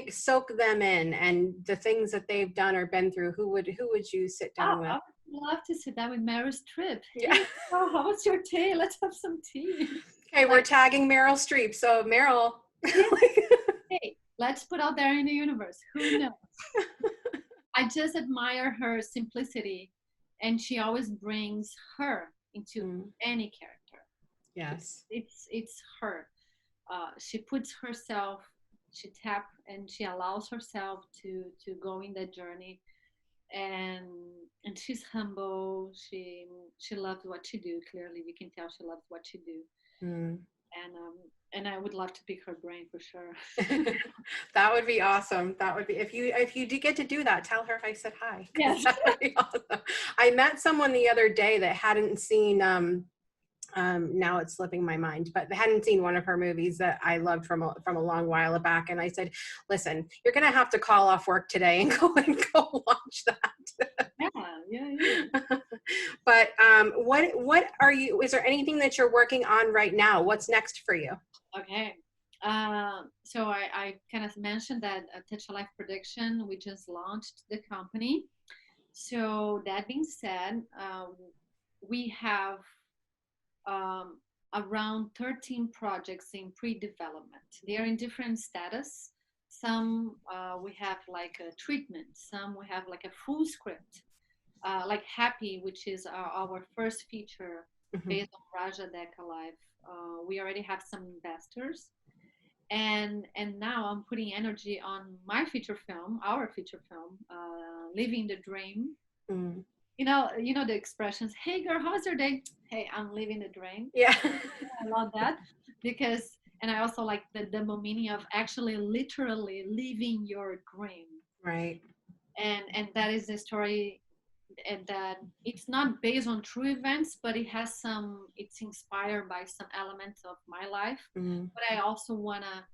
S2: soak them in and the things that they've done or been through, who would you sit down with?
S4: I would love to sit down with Meryl Streep.
S2: Yeah.
S4: Hey, oh, how was your day? Let's have some tea.
S2: Okay, we're tagging Meryl Streep. So Meryl.
S4: Hey, let's put out there in the universe. Who knows? I just admire her simplicity, and she always brings her into any character.
S2: Yes.
S4: It's her. She puts herself, she taps and she allows herself to go in that journey, and she's humble. She loves what she do. Clearly, you can tell she loves what she do. And I would love to pick her brain for sure.
S2: That would be awesome. That would be, if you do get to do that, tell her I said hi.
S4: Yes.
S2: That would be awesome. I met someone the other day that hadn't seen now it's slipping my mind, but they hadn't seen one of her movies that I loved from a long while back. And I said, listen, you're going to have to call off work today and go watch that.
S4: Yeah.
S2: But what are you, is there anything that you're working on right now? What's next for you?
S4: Okay. So I kind of mentioned that Touch a Life Prediction, we just launched the company. So that being said, we have around 13 projects in pre-development. They are in different status. Some we have like a treatment, some we have like a full script, like Happy, which is our first feature based on Raja Dekka Life. We already have some investors, and now I'm putting energy on my feature film, our feature film, Living the Dream. You know the expressions, hey girl, how's your day? Hey, I'm living the dream.
S2: Yeah.
S4: I love that, because, and I also like the meaning of actually literally living your dream.
S2: Right.
S4: And that is the story, and that it's not based on true events, but it's inspired by some elements of my life. But I also want to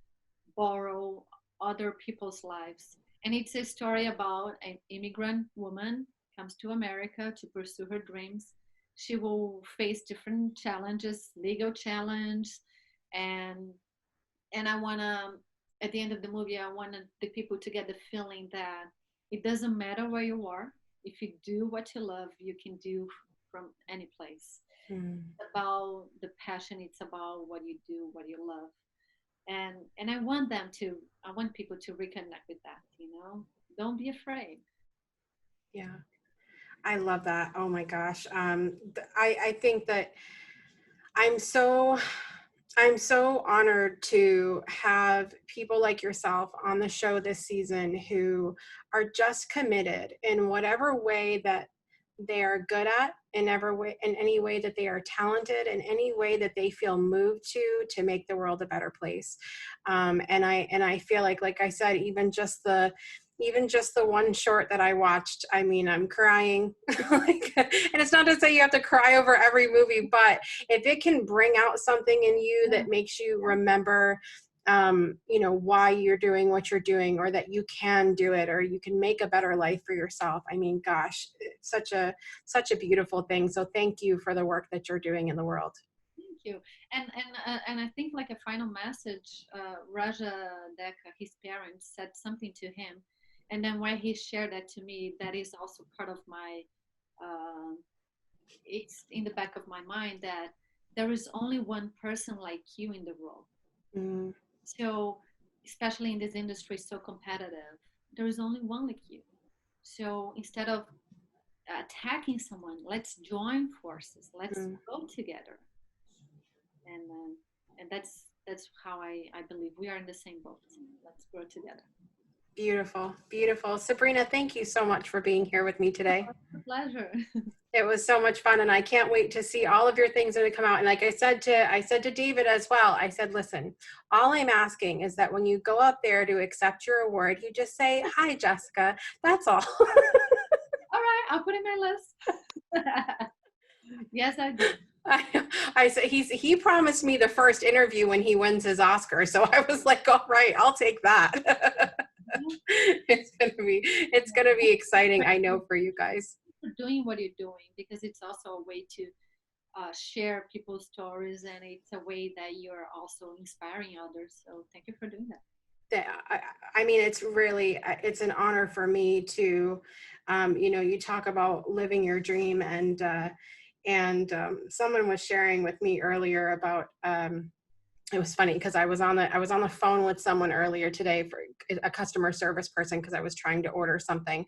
S4: borrow other people's lives. And it's a story about an immigrant woman comes to America to pursue her dreams. She will face different challenges, legal challenge, and I want to, at the end of the movie, I wanted the people to get the feeling that it doesn't matter where you are. If you do what you love, you can do from any place. It's about the passion. It's about what you do, what you love. And I want people to reconnect with that, don't be afraid.
S2: Yeah. I love that. Oh my gosh. I think that I'm so honored to have people like yourself on the show this season who are just committed in whatever way that they are good at, in any way that they are talented, in any way that they feel moved to make the world a better place. And I feel like I said, even just the one short that I watched, I mean, I'm crying. And it's not to say you have to cry over every movie, but if it can bring out something in you that makes you remember, why you're doing what you're doing, or that you can do it, or you can make a better life for yourself. I mean, gosh, it's such a beautiful thing. So thank you for the work that you're doing in the world.
S4: Thank you. And I think, like, a final message, Raja Dekka, his parents said something to him. And then when he shared that to me, that is also part of my, it's in the back of my mind that there is only one person like you in the world. So, especially in this industry, so competitive, there is only one like you. So instead of attacking someone, let's join forces. Let's go together. And that's how I believe we are in the same boat. Let's grow together.
S2: Beautiful, beautiful. Sabrina, thank you so much for being here with me today.
S4: It's a pleasure.
S2: It was so much fun, and I can't wait to see all of your things that come out. And like I said to David as well, I said, listen, all I'm asking is that when you go up there to accept your award, you just say, "Hi, Jessica." That's all.
S4: All right, I'll put it in my list. Yes, I do.
S2: I said he promised me the first interview when he wins his Oscar, so I was like, all right, I'll take that. It's gonna be exciting, I know, for you guys.
S4: For doing what you're doing, because it's also a way to share people's stories, and it's a way that you're also inspiring others. So thank you for doing that.
S2: I mean, it's an honor for me to, you talk about living your dream, and someone was sharing with me earlier about, it was funny because I was on the phone with someone earlier today, for a customer service person, because I was trying to order something.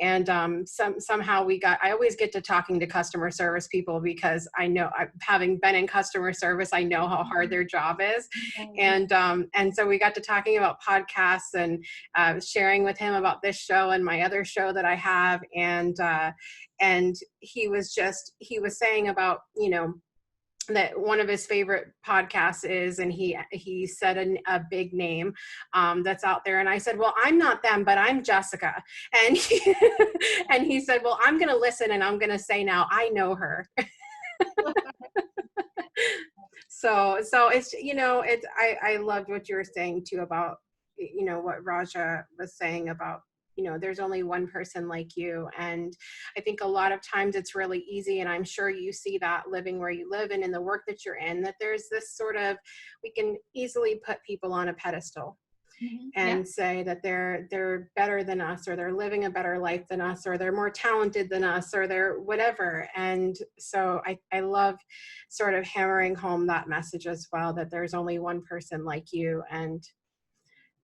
S2: And somehow I always get to talking to customer service people because I know, having been in customer service, I know how hard their job is. And so we got to talking about podcasts, and sharing with him about this show and my other show that I have. And he was saying about, that one of his favorite podcasts is, and he said a big name that's out there, and I said, well, I'm not them, but I'm Jessica, and he said, well, I'm gonna listen, and I'm gonna say now I know her. so it's, I loved what you were saying too about, what Raja was saying about, there's only one person like you. And I think a lot of times it's really easy, and I'm sure you see that living where you live and in the work that you're in, that there's this sort of, we can easily put people on a pedestal and say that they're better than us, or they're living a better life than us, or they're more talented than us, or they're whatever. And so I love sort of hammering home that message as well, that there's only one person like you, and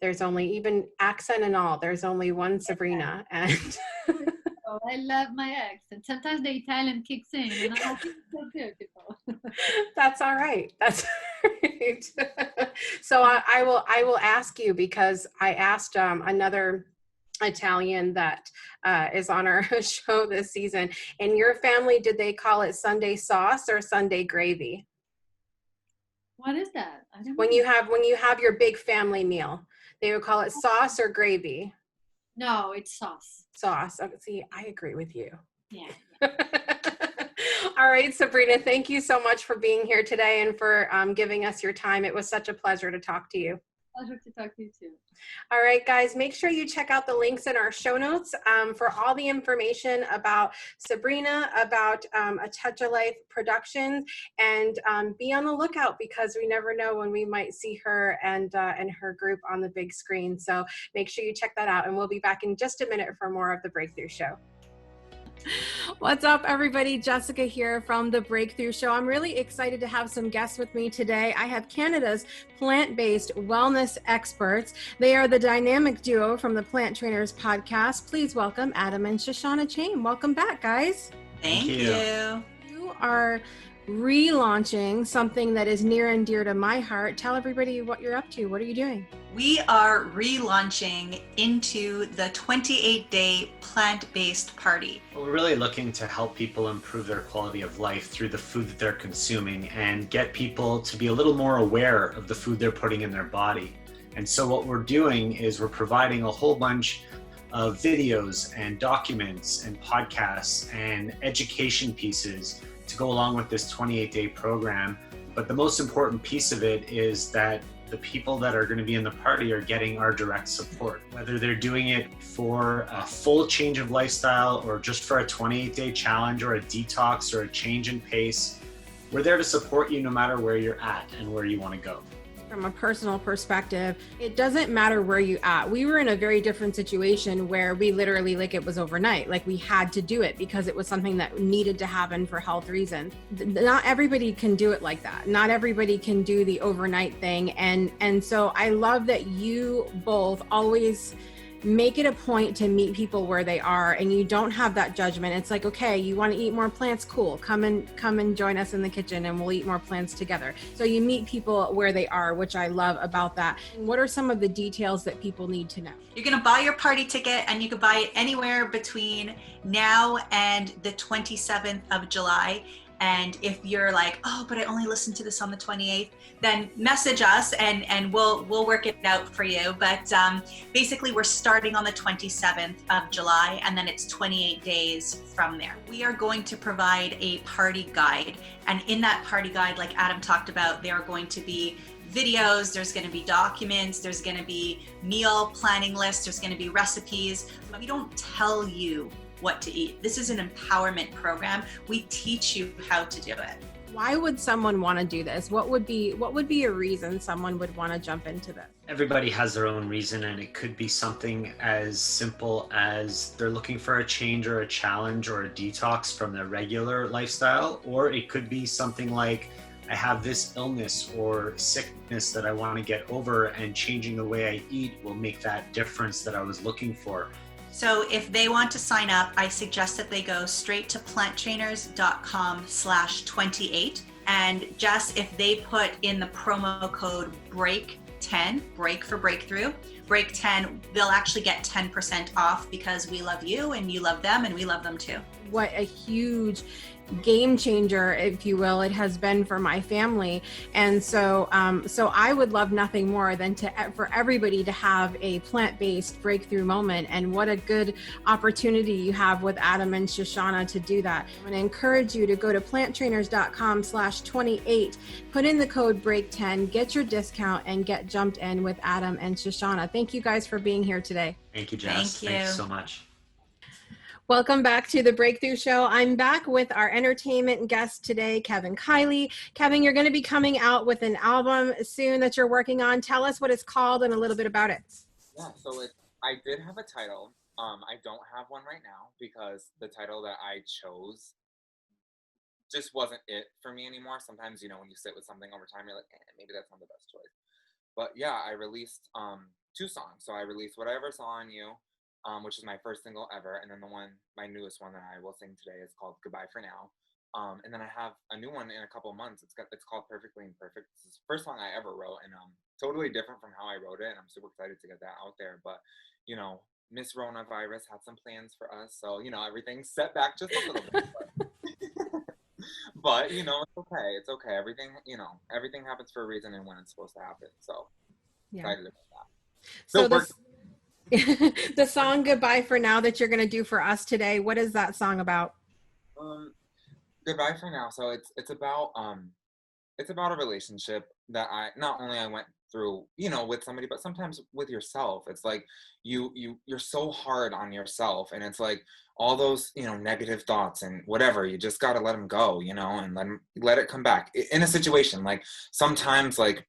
S2: there's only, even accent and all, there's only one Sabrina. And
S4: oh, I love my accent. Sometimes the Italian kicks in, and I think it's so beautiful.
S2: That's all right. That's right. So I will ask you, because I asked another Italian that is on our show this season. In your family, did they call it Sunday sauce or Sunday gravy?
S4: What is that? I don't
S2: When
S4: know.
S2: you have your big family meal, they would call it sauce or gravy?
S4: No, it's sauce.
S2: Sauce. Oh, see, I agree with you.
S4: Yeah.
S2: All right, Sabrina, thank you so much for being here today and for giving us your time. It was such a pleasure to talk to you.
S4: Pleasure to talk to you too.
S2: All right, guys, make sure you check out the links in our show notes for all the information about Sabrina, about A Touch of Life Productions, and be on the lookout, because we never know when we might see her and her group on the big screen. So make sure you check that out, and we'll be back in just a minute for more of The Breakthrough Show. What's up, everybody? Jessica here from The Breakthrough Show. I'm really excited to have some guests with me today. I have Canada's plant-based wellness experts. They are the dynamic duo from the Plant Trainers podcast. Please welcome Adam and Shoshana Chain. Welcome back, guys.
S5: Thank you.
S2: You are relaunching something that is near and dear to my heart. Tell everybody what you're up to. What are you doing?
S5: We are relaunching into the 28-day plant-based party.
S6: Well, we're really looking to help people improve their quality of life through the food that they're consuming, and get people to be a little more aware of the food they're putting in their body. And so what we're doing is we're providing a whole bunch of videos and documents and podcasts and education pieces to go along with this 28-day program. But the most important piece of it is that the people that are going to be in the party are getting our direct support, whether they're doing it for a full change of lifestyle or just for a 28-day challenge or a detox or a change in pace. We're there to support you no matter where you're at and where you want to go.
S2: From a personal perspective, it doesn't matter where you at. We were in a very different situation where we literally, like, it was overnight. Like, we had to do it because it was something that needed to happen for health reasons. Not everybody can do it like that. Not everybody can do the overnight thing. And so I love that you both always make it a point to meet people where they are, and you don't have that judgment. It's like, okay, you want to eat more plants? Cool. Come and join us in the kitchen and we'll eat more plants together. So you meet people where they are, which I love about that. What are some of the details that people need to know?
S5: You're going to buy your party ticket, and you can buy it anywhere between now and the 27th of July. And if you're like, oh, but I only listened to this on the 28th, then message us and we'll work it out for you. But basically, we're starting on the 27th of July, and then it's 28 days from there. We are going to provide a party guide. And in that party guide, like Adam talked about, there are going to be videos, there's going to be documents, there's going to be meal planning lists, there's going to be recipes. But we don't tell you what to eat. This is an empowerment program. We teach you how to do it.
S2: Why would someone want to do this? What would be a reason someone would want to jump into this?
S6: Everybody has their own reason, and it could be something as simple as they're looking for a change or a challenge or a detox from their regular lifestyle, or it could be something like, I have this illness or sickness that I want to get over, and changing the way I eat will make that difference that I was looking for.
S5: So if they want to sign up, I suggest that they go straight to planttrainers.com/28. And Jess, if they put in the promo code BREAK10, break for breakthrough, BREAK10, they'll actually get 10% off, because we love you and you love them and we love them too.
S2: What a huge game changer, if you will, it has been for my family. And so I would love nothing more than for everybody to have a plant-based breakthrough moment. And what a good opportunity you have with Adam and Shoshana to do that. I'm going to encourage you to go to planttrainers.com/28, put in the code BREAK10, get your discount, and get jumped in with Adam and Shoshana. Thank you guys for being here today.
S6: Thank you, Jess.
S5: Thank you.
S6: Thanks so much.
S2: Welcome back to the Breakthrough Show. I'm back with our entertainment guest today, Kevin Kiley. Kevin, you're going to be coming out with an album soon that you're working on. Tell us what it's called and a little bit about it.
S3: Yeah, so I did have a title. I don't have one right now because the title that I chose just wasn't it for me anymore. Sometimes, when you sit with something over time, you're like, maybe that's not the best choice. But yeah, I released 2 songs. So I released What I Ever Saw in You, which is my first single ever, and then my newest one that I will sing today is called Goodbye for Now. And then I have a new one in a couple months. It's called Perfectly Imperfect. It's the first song I ever wrote, and totally different from how I wrote it, and I'm super excited to get that out there. But Miss Coronavirus had some plans for us, so everything's set back just a little bit. But it's okay. It's okay. Everything happens for a reason and when it's supposed to happen. So excited about that.
S2: So the song Goodbye for Now that you're going to do for us today, what is that song about?
S3: Goodbye for Now. So it's about a relationship that I went through, with somebody, but sometimes with yourself. It's like you're so hard on yourself, and it's like all those, negative thoughts and whatever, you just got to let them go, and let it come back in a situation. Like sometimes, like,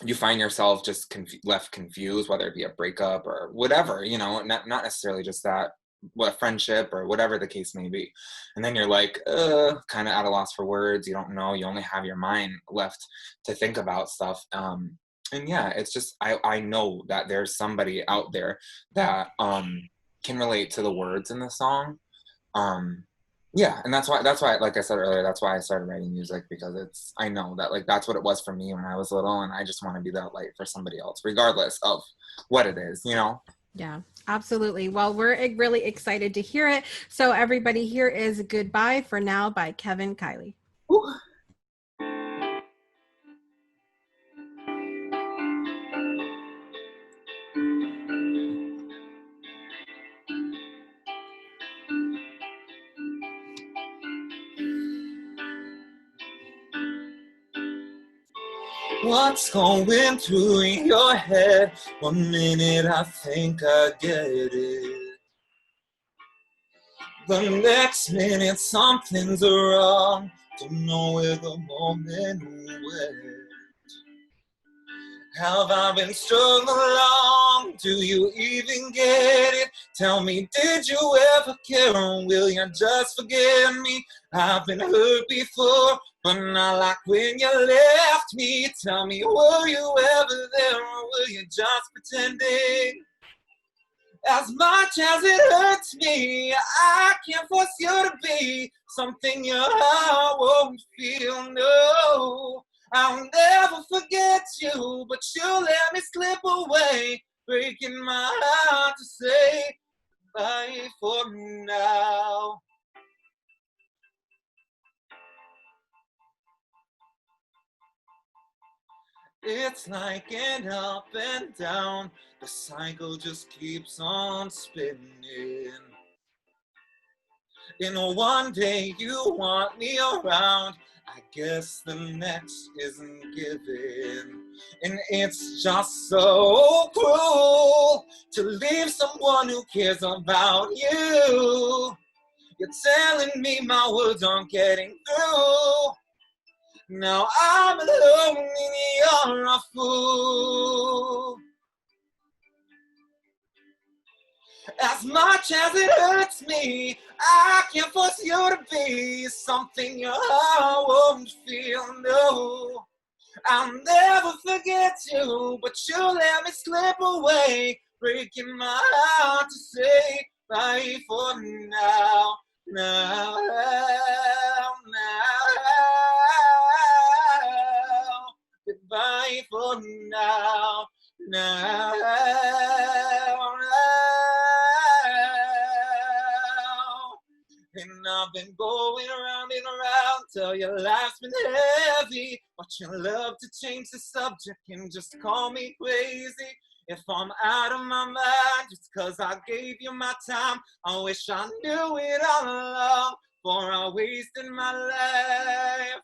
S3: you find yourself just left confused, whether it be a breakup or whatever, not necessarily just that, what friendship or whatever the case may be. And then you're like, kind of at a loss for words. You don't know. You only have your mind left to think about stuff. And yeah, it's just, I know that there's somebody out there that can relate to the words in the song. Yeah, and that's why, like I said earlier, that's why I started writing music, because I know that, like, that's what it was for me when I was little, and I just want to be that light for somebody else, regardless of what it is,
S2: Yeah, absolutely. Well, we're really excited to hear it. So everybody, here is Goodbye for Now by Kevin Kiley.
S3: Ooh. What's going through your head? 1 minute I think I get it. The next minute something's wrong. Don't know where the moment went. Have I been struggling long? Do you even get it? Tell me, did you ever care, or will you just forget me? I've been hurt before, but not like when you left me. Tell me, were you ever there, or were you just pretending? As much as it hurts me, I can't force you to be something your heart won't feel, no. I'll never forget you, but you let me slip away, breaking my heart to say bye for now. It's like an up and down, the cycle just keeps on spinning. One day you want me around, I guess the next isn't given. And it's just so cruel to leave someone who cares about you. You're telling me my words aren't getting through. Now I'm alone and you're a fool. As much as it hurts me, I can't force you to be something your heart won't feel, no. I'll never forget you, but you let me slip away, breaking my heart to say bye for now, now, now. Goodbye for now, now, now. And I've been going around and around till your life's been heavy, but you love to change the subject and just call me crazy. If I'm out of my mind just cause I gave you my time, I wish I knew it all along, for I wasted my life.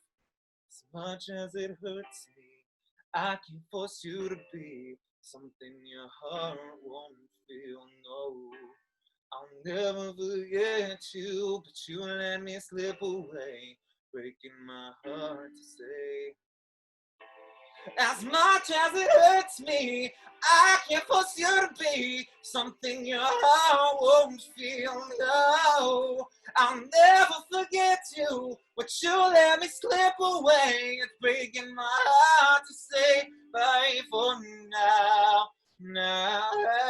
S3: As much as it hurts me, I can't force you to be something your heart won't feel, no. I'll never forget you, but you let me slip away, breaking my heart to say. As much as it hurts me, I can't force you to be something your heart won't feel, no. I'll never forget you, but you let me slip away. It's breaking my heart to say bye for now, now, now.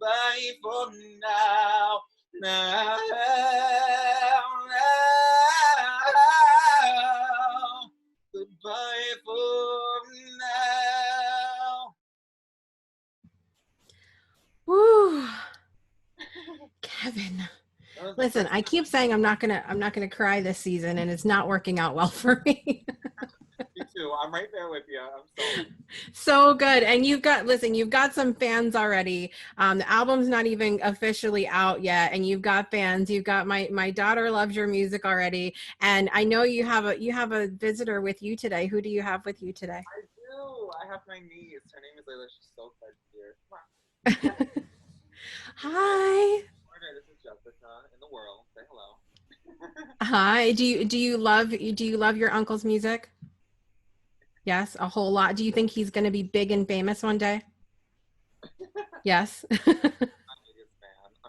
S3: Bye for now, now, now. Goodbye for now.
S2: Woo. Kevin. Listen, I keep saying I'm not gonna cry this season, and it's not working out well for me.
S3: Me too. I'm right there with you. I'm sorry.
S2: So good. And you've got some fans already. The album's not even officially out yet, and you've got fans. You've got my daughter loves your music already, and I know you have a visitor with you today. Who do you have with you today?
S3: I do. I have my niece. Her name is Layla. She's so excited here. Come on.
S2: Hi.
S3: This is Jessica in the world. Say hello.
S2: Hi. Do you love your uncle's music? Yes, a whole lot. Do you think he's going to be big and famous one day? Yes.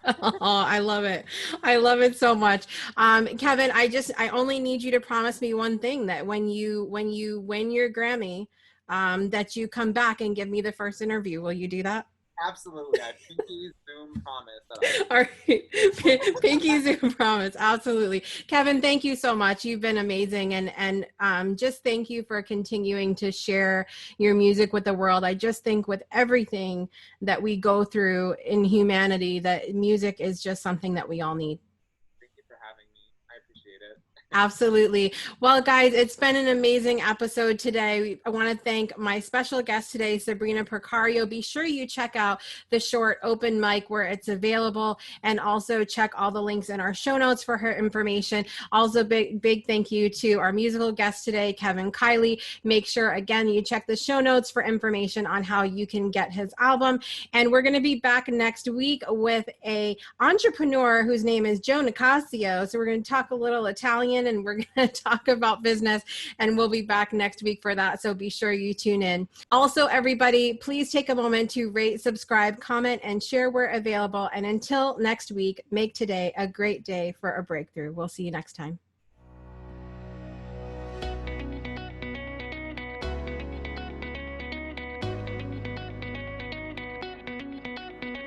S2: Oh, I love it. I love it so much. Kevin, I only need you to promise me one thing, that when you win your Grammy, that you come back and give me the first interview. Will you do that?
S3: Absolutely. I pinky Zoom promise that
S2: All right. Pinky Zoom promise. Absolutely. Kevin, thank you so much. You've been amazing. And just thank you for continuing to share your music with the world. I just think with everything that we go through in humanity, that music is just something that we all need.
S3: Thank you for having me. I appreciate it.
S2: Absolutely. Well, guys, it's been an amazing episode today. I want to thank my special guest today, Sabrina Percario. Be sure you check out the short open mic where it's available, and also check all the links in our show notes for her information. Also, big thank you to our musical guest today, Kevin Kiley. Make sure, again, you check the show notes for information on how you can get his album. And we're going to be back next week with a entrepreneur whose name is Joe Nicasio. So we're going to talk a little Italian, and we're going to talk about business, and we'll be back next week for that. So be sure you tune in. Also, everybody, please take a moment to rate, subscribe, comment, and share where available. And until next week, make today a great day for a breakthrough. We'll see you next time.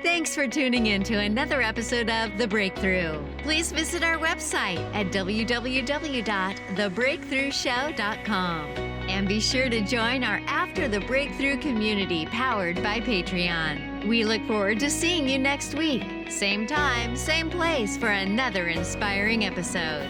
S1: Thanks for tuning in to another episode of The Breakthrough. Please visit our website at www.thebreakthroughshow.com. And be sure to join our After the Breakthrough community powered by Patreon. We look forward to seeing you next week. Same time, same place for another inspiring episode.